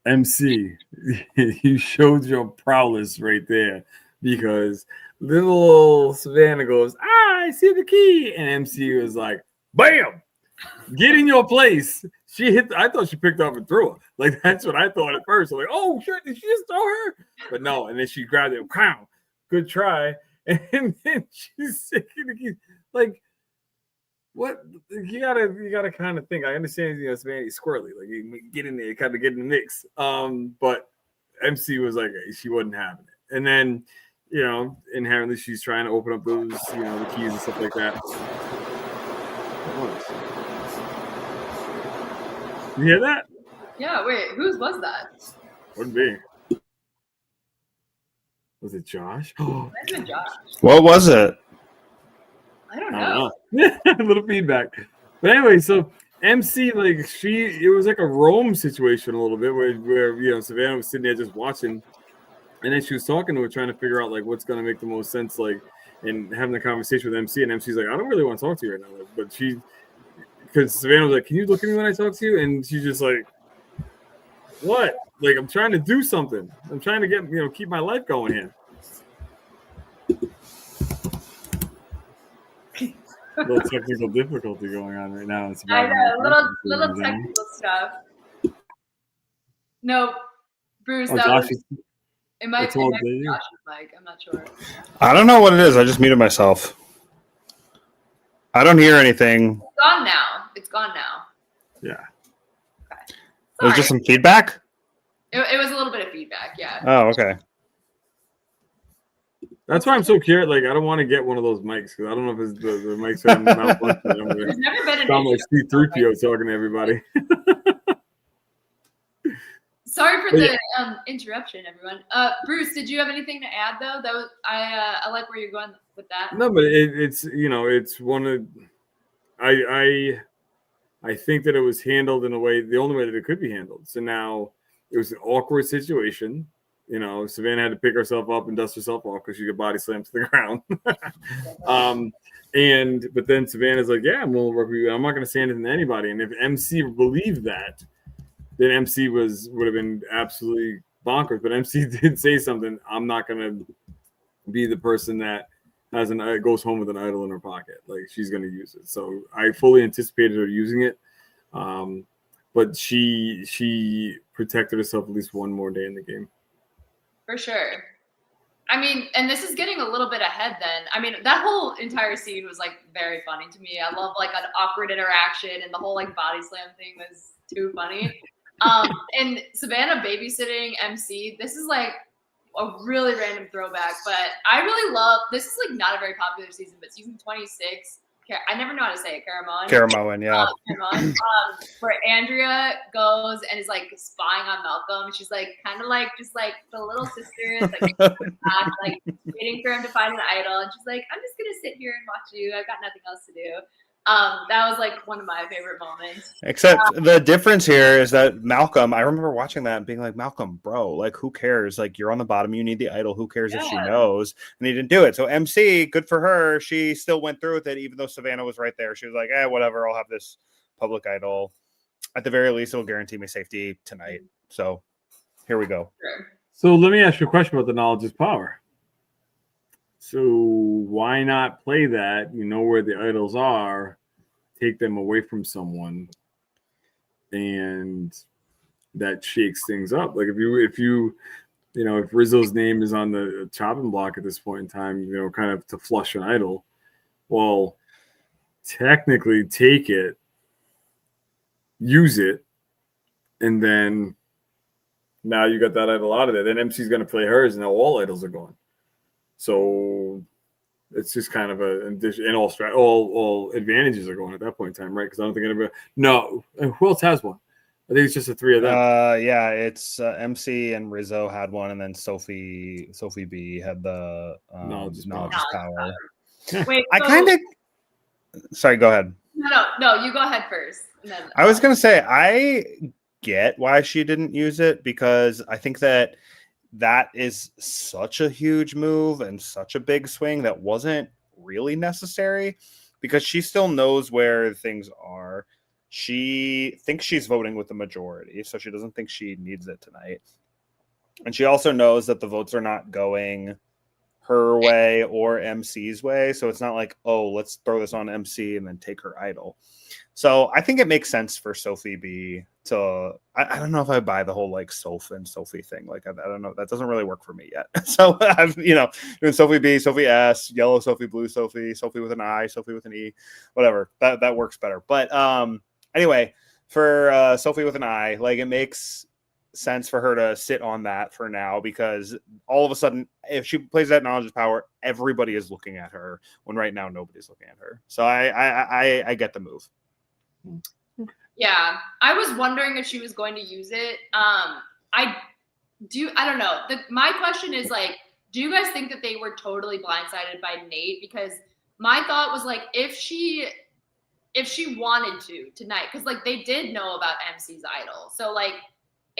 MC, you showed your prowess right there because little Savannah goes, I see the key. And MC was like, bam, get in your place. She hit, I thought she picked up and threw her. Like, that's what I thought at first. I'm like, oh, shit, did she just throw her? But no, and then she grabbed it, wow, good try. And then she's taking the keys. Like, what you gotta kind of think. I understand, Savannah's squirrely, like you get in there, kind of get in the mix. But MC was like she wasn't having it, and then inherently she's trying to open up those the keys and stuff like that. You hear that? Yeah. Wait, whose was that? Wouldn't be. Was it Josh? Might have been Josh. What was it? I don't know. A little feedback. But anyway, so MC, like it was like a Rome situation a little bit where Savannah was sitting there just watching, and then she was talking to her, trying to figure out like what's gonna make the most sense, like, and having a conversation with MC, and MC's like, I don't really want to talk to you right now, but because Savannah was like, can you look at me when I talk to you? And she's just like, what? Like, I'm trying to do something. I'm trying to get keep my life going here. A little technical difficulty going on right now. I know, little technical stuff. No, Bruce, it might be Josh's mic. I'm not sure. I don't know what it is. I just muted myself. I don't hear anything. It's gone now. Yeah. Okay. There's just some feedback? It was a little bit of feedback, yeah. Oh, okay. That's why I'm so curious. Like, I don't want to get one of those mics because I don't know if it's the mics are malfunctioning. There's never been an sound like issue. C-3PO talking to everybody. Sorry for the interruption, everyone. Bruce, did you have anything to add though? That was I like where you're going with that. No, but it's one of I think that it was handled in a way, the only way that it could be handled. So now it was an awkward situation. Savannah had to pick herself up and dust herself off because she got body slammed to the ground. But then Savannah's like, yeah, I'm willing to work with you. I'm not going to say anything to anybody. And if MC believed that, then MC would have been absolutely bonkers. But MC did say something. I'm not going to be the person that goes home with an idol in her pocket. Like, she's going to use it. So I fully anticipated her using it. But she protected herself at least one more day in the game. For sure. I mean, and this is getting a little bit ahead then. I mean, that whole entire scene was like very funny to me. I love like an awkward interaction, and the whole like body slam thing was too funny. And Savannah babysitting MC, this is like a really random throwback, but I really love, this is like not a very popular season, but season 26, I never know how to say it, Caramoan, yeah. Where Andrea goes and is like spying on Malcolm. She's like kind of like just like the little sister, like waiting for him to find an idol. And she's like, I'm just gonna sit here and watch you. I've got nothing else to do. That was like one of my favorite moments. Except the difference here is that Malcolm, I remember watching that and being like, Malcolm, bro, like, who cares? Like, you're on the bottom. You need the idol. Who cares if she Yeah. knows? And he didn't do it. So MC, good for her. She still went through with it, even though Savannah was right there. She was like, whatever. I'll have this public idol. At the very least, it will guarantee me safety tonight. So here we go. Sure. So let me ask you a question about the knowledge is power. So why not play that? You know where the idols are, take them away from someone, and that shakes things up. Like if Rizzo's name is on the chopping block at this point in time, kind of to flush an idol, well, technically take it, use it, and then now you got that idol out of there. Then MC's going to play hers, and now all idols are gone. So it's just kind of all advantages are going at that point in time, right? Because I don't think anybody. No, who else has one? I think it's just the three of them. Yeah, it's MC and Rizzo had one, and then Sophie B had the knowledge is power. Wait, I kind of. Sorry, go ahead. No, you go ahead first. And then, I was gonna say I get why she didn't use it, because I think that is such a huge move and such a big swing that wasn't really necessary, because she still knows where things are. She thinks she's voting with the majority, so she doesn't think she needs it tonight. And she also knows that the votes are not going her way or MC's way, so it's not like, oh, let's throw this on MC and then take her idol. So I think it makes sense for Sophie B to. I don't know if I buy the whole like Soph and Sophie thing. Like I don't know, that doesn't really work for me yet. So I've doing Sophie B, Sophie S, yellow Sophie, blue Sophie, Sophie with an I, Sophie with an E, whatever. That works better. But anyway, for Sophie with an I, like it makes sense for her to sit on that for now, because all of a sudden, if she plays that knowledge of power, everybody is looking at her, when right now nobody's looking at her. So I get the move. Yeah, I was wondering if she was going to use it. I don't know. My question is like, do you guys think that they were totally blindsided by Nate? Because my thought was like, if she wanted to tonight, because like they did know about MC's idol, so like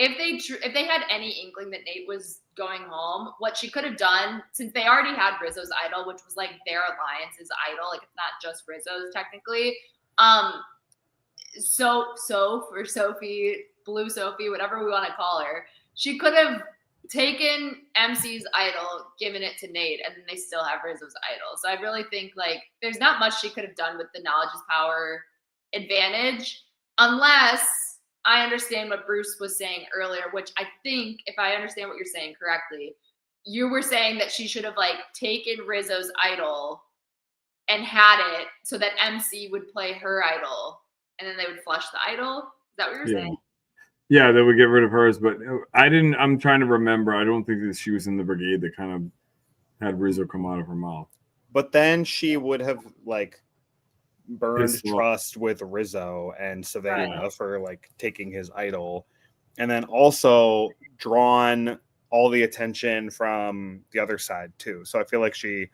if they had any inkling that Nate was going home, what she could have done, since they already had Rizzo's idol, which was like their alliance's idol, like it's not just Rizzo's technically. So for Sophie, blue Sophie, whatever we want to call her, she could have taken MC's idol, given it to Nate, and then they still have Rizzo's idol. So I really think like there's not much she could have done with the knowledge is power advantage, unless I understand what Bruce was saying earlier, which I think, if I understand what you're saying correctly, you were saying that she should have like taken Rizzo's idol and had it so that MC would play her idol, and then they would flush the idol. Is that what you're saying? Yeah, they would get rid of hers, but I'm trying to remember. I don't think that she was in the brigade that kind of had Rizzo come out of her mouth. But then she would have like burned Well. trust with Rizzo and Savannah for like taking his idol, and then also drawn all the attention from the other side too. So I feel like she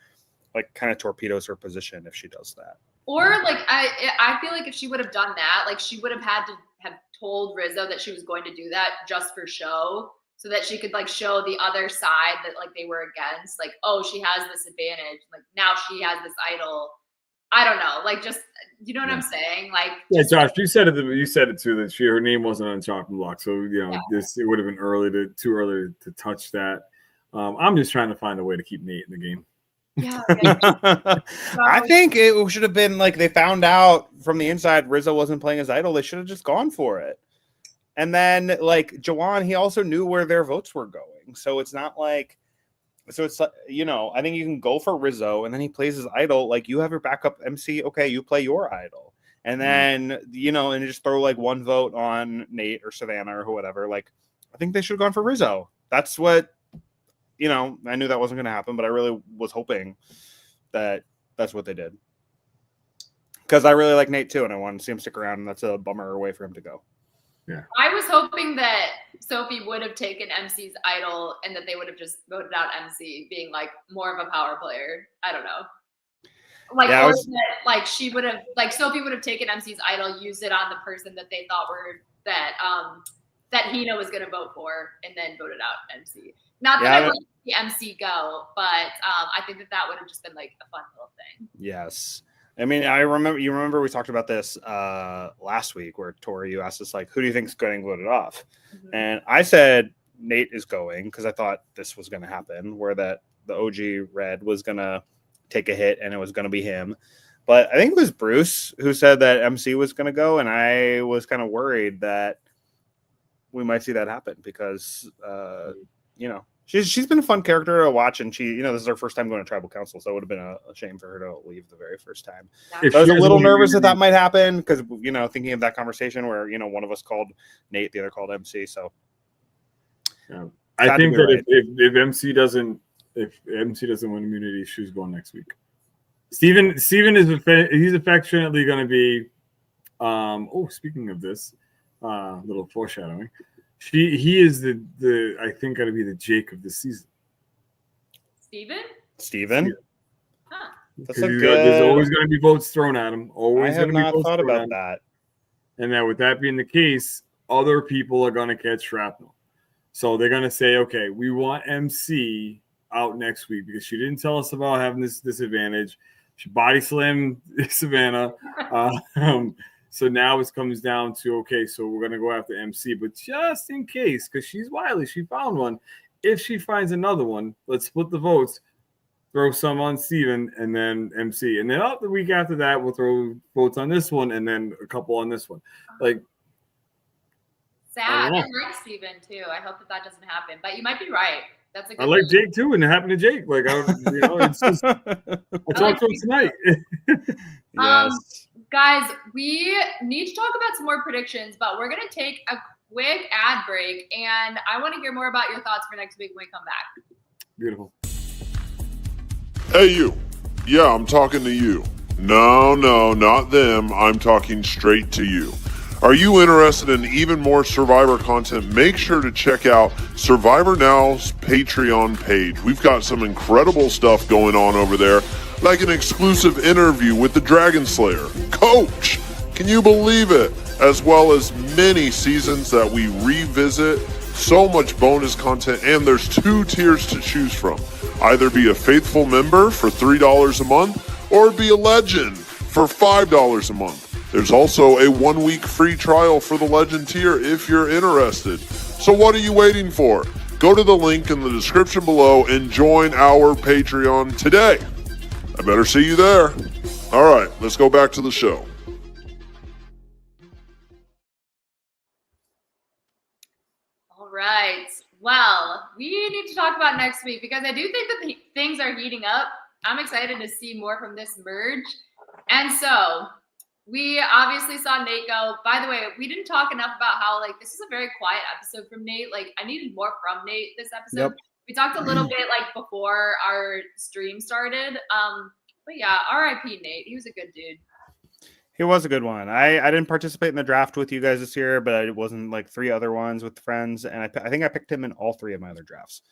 like kind of torpedoes her position if she does that. Or like I feel like if she would have done that, like she would have had to have told Rizzo that she was going to do that just for show, so that she could like show the other side that like they were against, like, oh, she has this advantage, like now she has this idol. I don't know, like just, you know what I'm saying? Like, yeah, Josh, you said it too, that her name wasn't on chopping block, so it would have been too early to touch that. I'm just trying to find a way to keep Nate in the game. Yeah, I think it should have been like they found out from the inside Rizzo wasn't playing his idol. They should have just gone for it. And then like Jawan, he also knew where their votes were going. So it's not like, so it's like, I think you can go for Rizzo and then he plays his idol. Like you have your backup MC. Okay, you play your idol. And then, and just throw like one vote on Nate or Savannah or whatever. Like, I think they should have gone for Rizzo. That's what, I knew that wasn't going to happen, but I really was hoping that that's what they did. Because I really like Nate too, and I wanted to see him stick around, and that's a bummer away for him to go. Yeah. I was hoping that Sophie would have taken MC's idol and that they would have just voted out MC, being like more of a power player. I don't know. Like, Yeah, I or was- that, like, she would have, like, Sophie would have taken MC's idol, used it on the person that they thought were that Hina was going to vote for, and then voted out MC. Not that Yeah, I want to see MC go, but I think that would have just been like a fun little thing. Yes. I mean, you remember we talked about this last week where Tori, you asked us like, who do you think is getting voted off? Mhm. And I said Nate is going because I thought this was going to happen, where that the OG Red was going to take a hit and it was going to be him. But I think it was Bruce who said that MC was going to go, and I was kind of worried that we might see that happen because you know, she's been a fun character to watch, and she, you know, this is her first time going to tribal council, so it would have been a shame for her to leave the very first time. Exactly. So I was a She has little no nervous that immunity. might happen because, you know, thinking of that conversation where, you know, one of us called Nate, the other called MC. So Yeah. Glad I to think be that right. if MC doesn't win immunity, she's going next week. Steven is he's affectionately going to be. Speaking of this, little foreshadowing. He is the I think going to be the Jake of the season. Steven, Huh. that's Because a there's good. always going to be votes thrown at him. I Always have going to be not votes thought thrown at about him. that. And that with that being the case, other people are going to catch shrapnel. So they're going to say, okay, we want MC out next week because she didn't tell us about having this disadvantage. She body slammed Savannah. So now it comes down to, okay, so we're going to go after MC. But just in case, because she's wily, she found one. If she finds another one, let's split the votes, throw some on Steven, and then MC. And then the week after that, we'll throw votes on this one and then a couple on this one. Like, Sad. I I, don't know. like Steven too. I hope that doesn't happen. But you might be right. That's a good I like one. Jake too, and it happened to Jake. Like, it's just, I talked to him tonight. Yes. Guys, we need to talk about some more predictions, but we're going to take a quick ad break, and I want to hear more about your thoughts for next week when we come back. Beautiful. Hey, you. Yeah, I'm talking to you. No, not them. I'm talking straight to you. Are you interested in even more Survivor content? Make sure to check out Survivor Now's Patreon page. We've got some incredible stuff going on over there, like an exclusive interview with the Dragon Slayer, Coach. Can you believe it? As well as many seasons that we revisit, so much bonus content, and there's 2 tiers to choose from. Either be a faithful member for $3 a month, or be a legend for $5 a month. There's also a 1-week free trial for the Legend tier if you're interested. So what are you waiting for? Go to the link in the description below and join our Patreon today. I better see you there. All right, let's go back to the show. All right. Well, we need to talk about next week because I do think that things are heating up. I'm excited to see more from this merge. And so we obviously saw Nate go. By the way, we didn't talk enough about how, like, this is a very quiet episode from Nate. Like, I needed more from Nate this episode. Yep. We talked a little bit, like, before our stream started. But yeah, RIP Nate. He was a good dude. He was a good one. I didn't participate in the draft with you guys this year, but it wasn't like 3 other ones with friends, and I think I picked him in all 3 of my other drafts.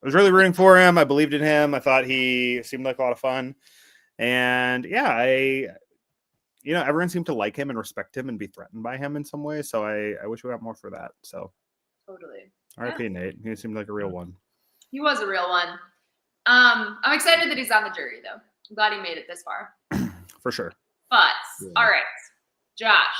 I was really rooting for him. I believed in him. I thought he seemed like a lot of fun, and yeah, everyone seemed to like him and respect him and be threatened by him in some way. So I wish we got more for that. So Totally. RIP Nate. He seemed like a real one. He was a real one. I'm excited that he's on the jury, though. I'm glad he made it this far. For sure. But Yeah. all right, Josh,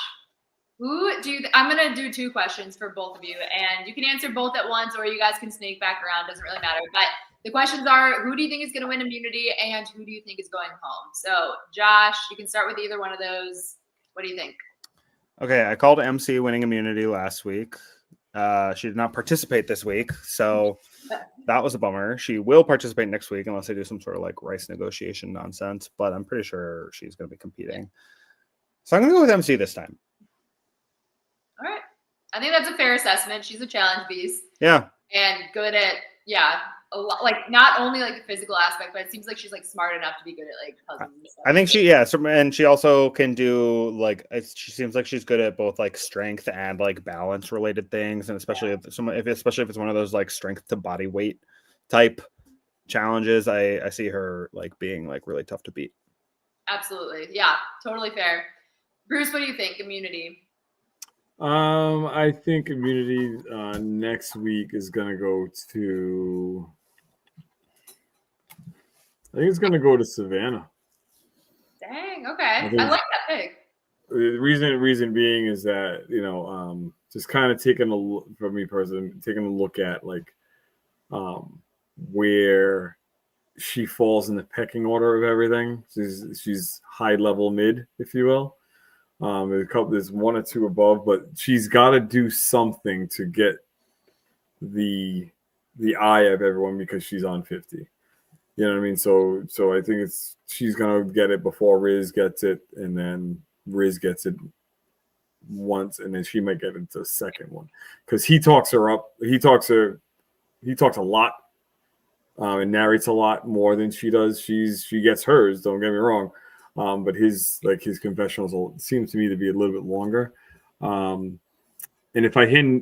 I'm gonna do 2 questions for both of you, and you can answer both at once, or you guys can sneak back around. Doesn't really matter. But the questions are: who do you think is going to win immunity, and who do you think is going home? So, Josh, you can start with either one of those. What do you think? Okay, I called MC winning immunity last week. She did not participate this week, so that was a bummer. She will participate next week unless I do some sort of like rice negotiation nonsense, but I'm pretty sure she's going to be competing. So I'm going to go with MC this time. All right, I think that's a fair assessment. She's a challenge beast Yeah. and good at a lot, like not only like the physical aspect, but it seems like she's like smart enough to be good at like puzzles and stuff. I think and she also can do like, she seems like she's good at both like strength and like balance related things, and especially if it's one of those like strength to body weight type challenges, I see her like being like really tough to beat. Absolutely. Yeah, totally fair. Bruce, what do you think? Immunity. I think immunity next week is gonna go to. I think it's gonna go to Savannah. Dang. Okay. think- I like that pick. The reason being is that just kind of taking a look for me personally, taking a look at like where she falls in the pecking order of everything. She's high level mid, if you will. There's one or two above, but she's got to do something to get the eye of everyone because she's on 50. You know what I mean? So I think she's gonna get it before Riz gets it, and then Riz gets it once, and then she might get into the second one because he talks her up. He talks a lot and narrates a lot more than she does. She gets hers. Don't get me wrong. But his confessionals seem to me to be a little bit longer. And if I hear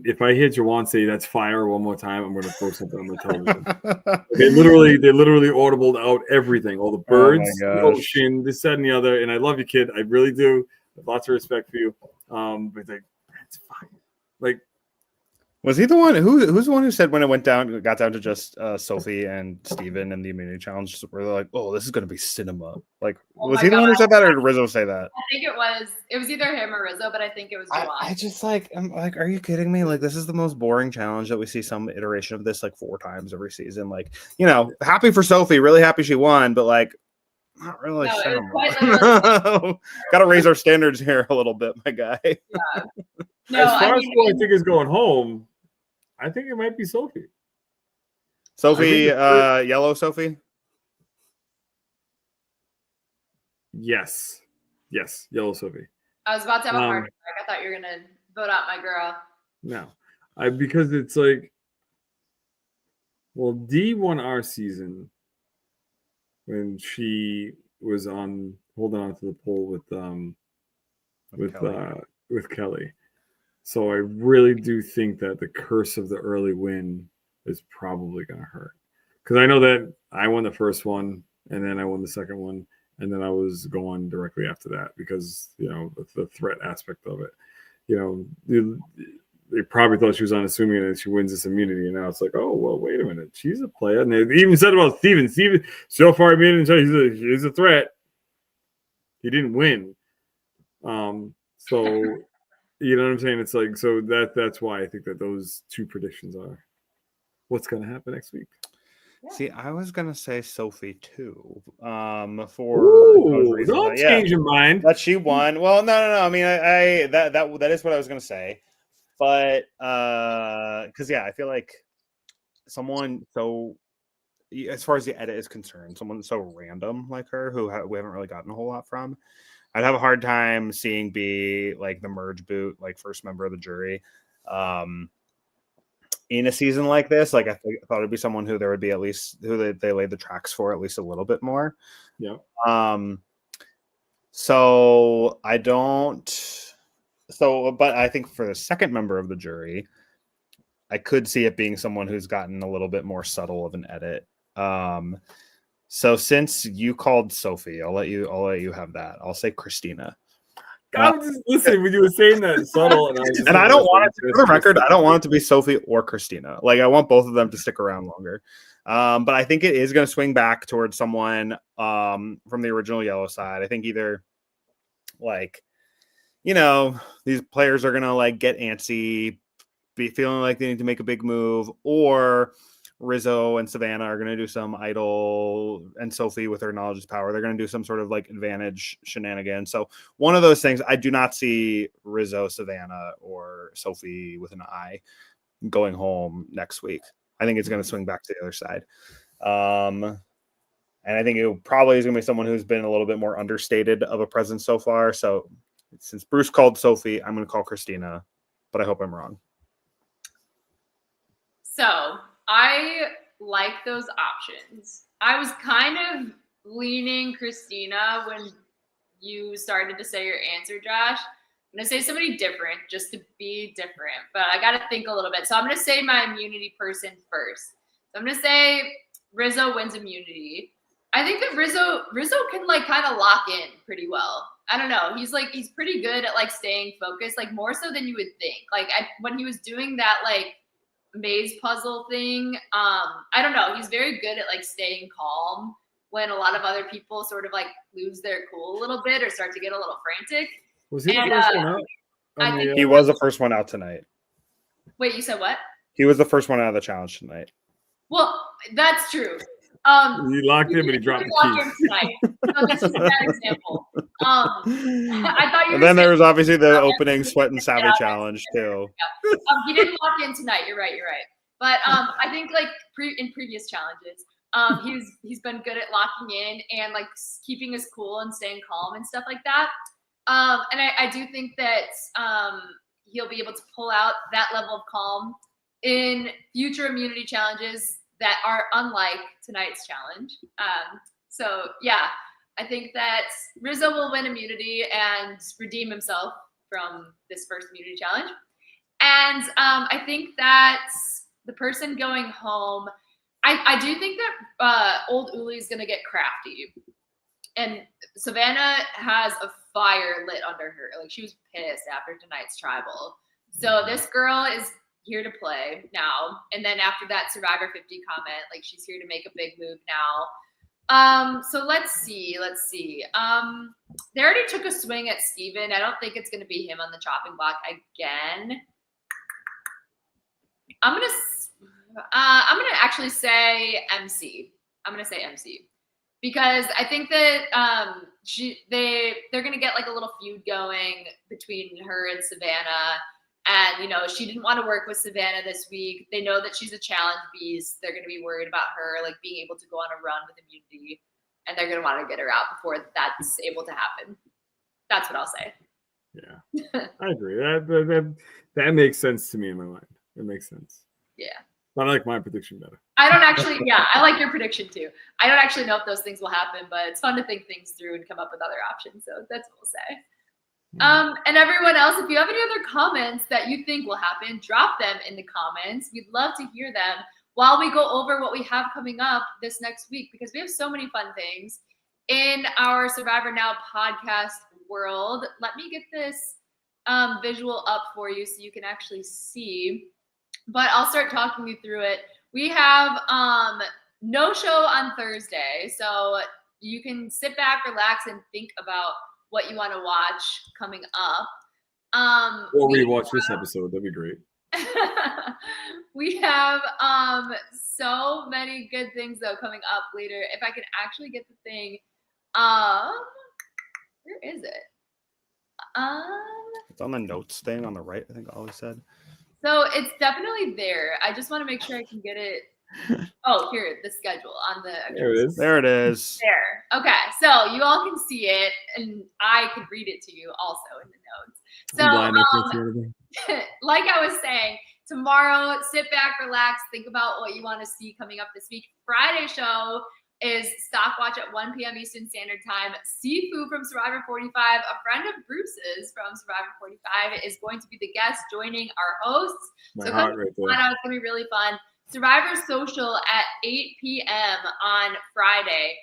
Jawan say that's fire one more time, I'm gonna throw something on the television. they literally audibled out everything, all the birds, the ocean, this, that, and the other. And I love you, kid. I really do. I have lots of respect for you. But it's like that's fire. Like, was he the one who's the one who said when it got down to just Sophie and Steven and the immunity challenge where they're like, oh, this is gonna be cinema. Like, was he the one who said that, or did Rizzo say that? I think it was either him or Rizzo, but I think it was Juwan. I just I'm like, are you kidding me? Like, this is the most boring challenge that we see some iteration of this like 4 times every season. Like, happy for Sophie, really happy she won, but like not really. No, got to raise our standards here a little bit, my guy. Yeah. No, as far as who I think is going home, I think it might be Sophie. Sophie, yellow Sophie? Yes, yellow Sophie. I was about to have a heart attack. I thought you were going to vote out my girl. No, because it's like, well, D won our season when she was holding on to the pole with Kelly. So I really do think that the curse of the early win is probably going to hurt. Because I know that I won the first one, and then I won the second one, and then I was going directly after that because, the threat aspect of it. They probably thought she was unassuming that she wins this immunity, and now it's like, oh, well, wait a minute. She's a player. And they even said about Steven. Steven, so far, he's a threat. He didn't win. So... You know what I'm saying? It's like, so that's why I think that those two predictions are what's going to happen next week. See, I was going to say Sophie too. Don't change your mind. That she won. Well, no. I mean, that is what I was going to say. But because I feel like someone so, as far as the edit is concerned, someone so random like her who we haven't really gotten a whole lot from. I'd have a hard time seeing be like the merge boot, like first member of the jury, in a season like this. Like I thought it'd be someone who there would be at least who they laid the tracks for at least a little bit more. Yeah. So I don't. So, but I think for the second member of the jury, I could see it being someone who's gotten a little bit more subtle of an edit. So since you called Sophie, I'll let you have that. I'll say Christina. I was just listening when you were saying that subtle, and I don't want it to, for the record, I don't want it to be Sophie or Christina. Like I want both of them to stick around longer. But I think it is going to swing back towards someone from the original yellow side. I think either like, these players are going to like get antsy, be feeling like they need to make a big move, or Rizzo and Savannah are going to do some idol, and Sophie with her knowledge is power. They're going to do some sort of like advantage shenanigans. So one of those things, I do not see Rizzo, Savannah, or Sophie with an eye going home next week. I think it's going to swing back to the other side. And I think it probably is going to be someone who's been a little bit more understated of a presence so far. So since Bruce called Sophie, I'm going to call Christina, but I hope I'm wrong. So I like those options. I was kind of leaning Christina when you started to say your answer, Josh. I'm going to say somebody different just to be different, but I got to think a little bit. So I'm going to say my immunity person first. So I'm going to say Rizzo wins immunity. I think that Rizzo can like kind of lock in pretty well. I don't know. He's pretty good at like staying focused, like more so than you would think. Like when he was doing that like maze puzzle thing, I don't know. He's very good at like staying calm when a lot of other people sort of like lose their cool a little bit or start to get a little frantic. Was he the first one out? I think He was the first one out tonight. Wait, you said what? He was the first one out of the challenge tonight. Well, that's true. He locked him and he dropped the him key. tonight. So this is that example. I thought you were And then there was saying- obviously the opening sweat and savvy challenge too. He didn't lock in tonight. You're right. But I think like in previous challenges, he's been good at locking in and like keeping his cool and staying calm and stuff like that. And I do think that he'll be able to pull out that level of calm in future immunity challenges that are unlike tonight's challenge. So yeah, I think that Rizzo will win immunity and redeem himself from this first immunity challenge. And I think that the person going home, I do think that old Uli is going to get crafty. And Savannah has a fire lit under her. Like she was pissed after tonight's tribal. So this girl is here to play now. And then after that Survivor 50 comment, like she's here to make a big move now. So let's see. They already took a swing at Steven. I don't think it's going to be him on the chopping block again. I'm gonna actually say MC. I'm gonna say MC because I think that they're gonna get like a little feud going between her and Savannah. And, you know, she didn't want to work with Savannah this week. They know that she's a challenge beast. They're going to be worried about her, like, being able to go on a run with immunity. And they're going to want to get her out before that's able to happen. That's what I'll say. Yeah, I agree. That makes sense to me in my mind. It makes sense. Yeah. But I like my prediction better. I don't actually, I like your prediction too. I don't actually know if those things will happen, but it's fun to think things through and come up with other options. So that's what we'll say. And everyone else, if you have any other comments that you think will happen, drop them in the comments. We'd love to hear them while we go over what we have coming up this next week, because we have so many fun things in our Survivor Now podcast world. Let me get this visual up for you so you can actually see, but I'll start talking you through it. We have no show on Thursday, so you can sit back, relax, and think about what you want to watch coming up. Or rewatch this episode. That'd be great. We have so many good things though coming up later. If I can actually get the thing, where is it? It's on the notes thing on the right, I think Ollie said. So it's definitely there. I just want to make sure I can get it. Oh, here, the schedule on the. There it is. There it is. There. Okay, so you all can see it, and I could read it to you also in the notes. So, like I was saying, tomorrow, sit back, relax, think about what you want to see coming up this week. Friday show is Stockwatch at 1 p.m. Eastern Standard Time. Sifu from Survivor 45, a friend of Bruce's from Survivor 45, is going to be the guest joining our hosts. My heart right there. It's going to be really fun. Survivor Social at 8 p.m. on Friday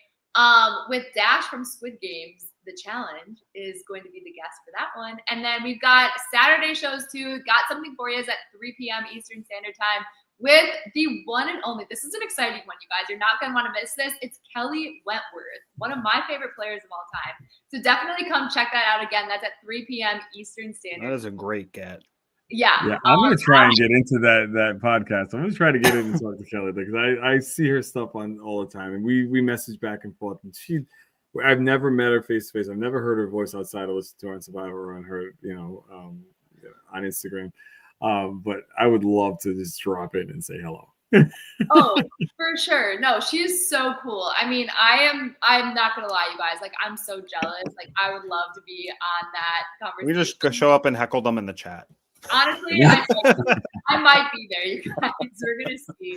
with Dash from Squid Games. The challenge is going to be the guest for that one. And then we've got Saturday shows too. Got something for you at 3 p.m. Eastern Standard Time with the one and only. This is an exciting one, you guys. You're not going to want to miss this. It's Kelly Wentworth, one of my favorite players of all time. So definitely come check that out again. That's at 3 p.m. Eastern Standard. That is a great get. Yeah. I'm gonna try and get into that podcast. I'm gonna try to get in and talk to Kelly because I see her stuff on all the time, and we message back and forth. And I've never met her face to face. I've never heard her voice outside of listening to her on Survivor or on her, on Instagram. But I would love to just drop in and say hello. Oh, for sure. No, she is so cool. I mean, I'm not gonna lie, you guys. Like, I'm so jealous. Like, I would love to be on that conversation. We just go show up and heckle them in the chat. Honestly, I might be there, you guys. We're gonna see.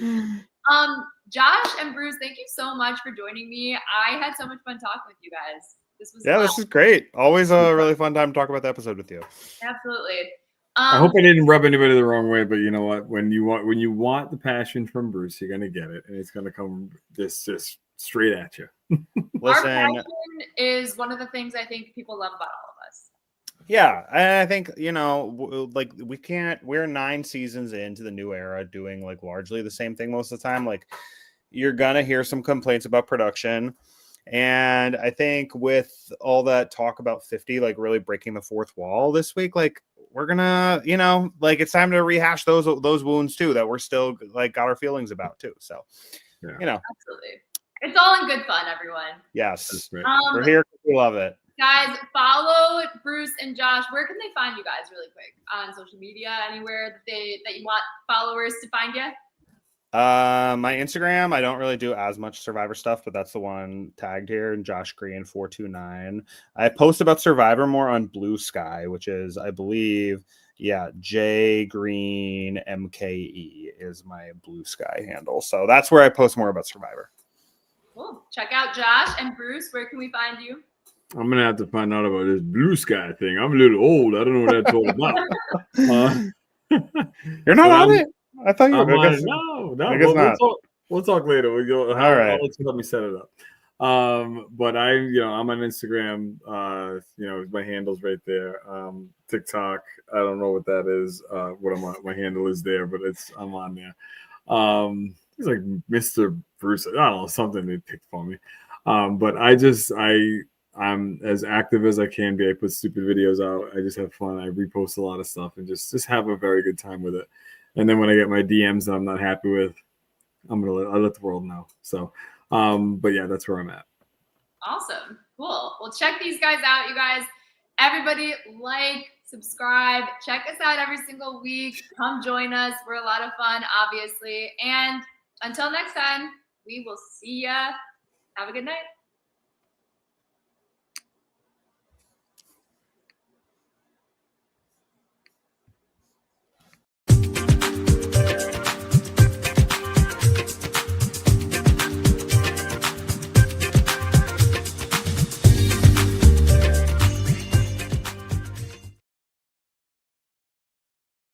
Josh and Bruce, thank you so much for joining me. I had so much fun talking with you guys. This was fun. This is great. Always a really fun time to talk about the episode with you. Absolutely. I hope I didn't rub anybody the wrong way, but you know what? When you want the passion from Bruce, you're gonna get it, and it's gonna come just straight at you. Our Listen, passion is one of the things I think people love about all of us. yeah, I think like we're 9 seasons into the new era, doing like largely the same thing most of the time. Like you're gonna hear some complaints about production. And I think with all that talk about 50, like really breaking the fourth wall this week, like we're gonna, like it's time to rehash those wounds too that we're still like got our feelings about too. So, Absolutely, it's all in good fun, everyone. Yes, Right. we're here. We love it, guys. Follow Bruce and Josh. Where can they find you guys, really quick, on social media? Anywhere that you want followers to find you? My Instagram, I don't really do as much Survivor stuff, but that's the one tagged here, and Josh Green 429. I post about Survivor more on Blue Sky, which is, I believe, J Green MKE is my Blue Sky handle. So that's where I post more about Survivor. Cool. Check out Josh and Bruce. Where can we find you? I'm gonna have to find out about this Blue Sky thing. I'm a little old. I don't know what that's all about. You're not on it. I thought you were. No. I guess not. We'll talk later. We go. All right. I'll let me set it up. But I'm on Instagram. My handle's right there. TikTok. I don't know what that is. My handle is there, but I'm on there. It's like Mr. Bruce. I don't know, something they picked for me. But I'm as active as I can be. I put stupid videos out. I just have fun. I repost a lot of stuff and just have a very good time with it. And then when I get my DMs that I'm not happy with, I'll let the world know. So, but yeah, that's where I'm at. Awesome. Cool. Well, check these guys out, you guys. Everybody subscribe, check us out every single week. Come join us. We're a lot of fun, obviously. And until next time, we will see ya. Have a good night.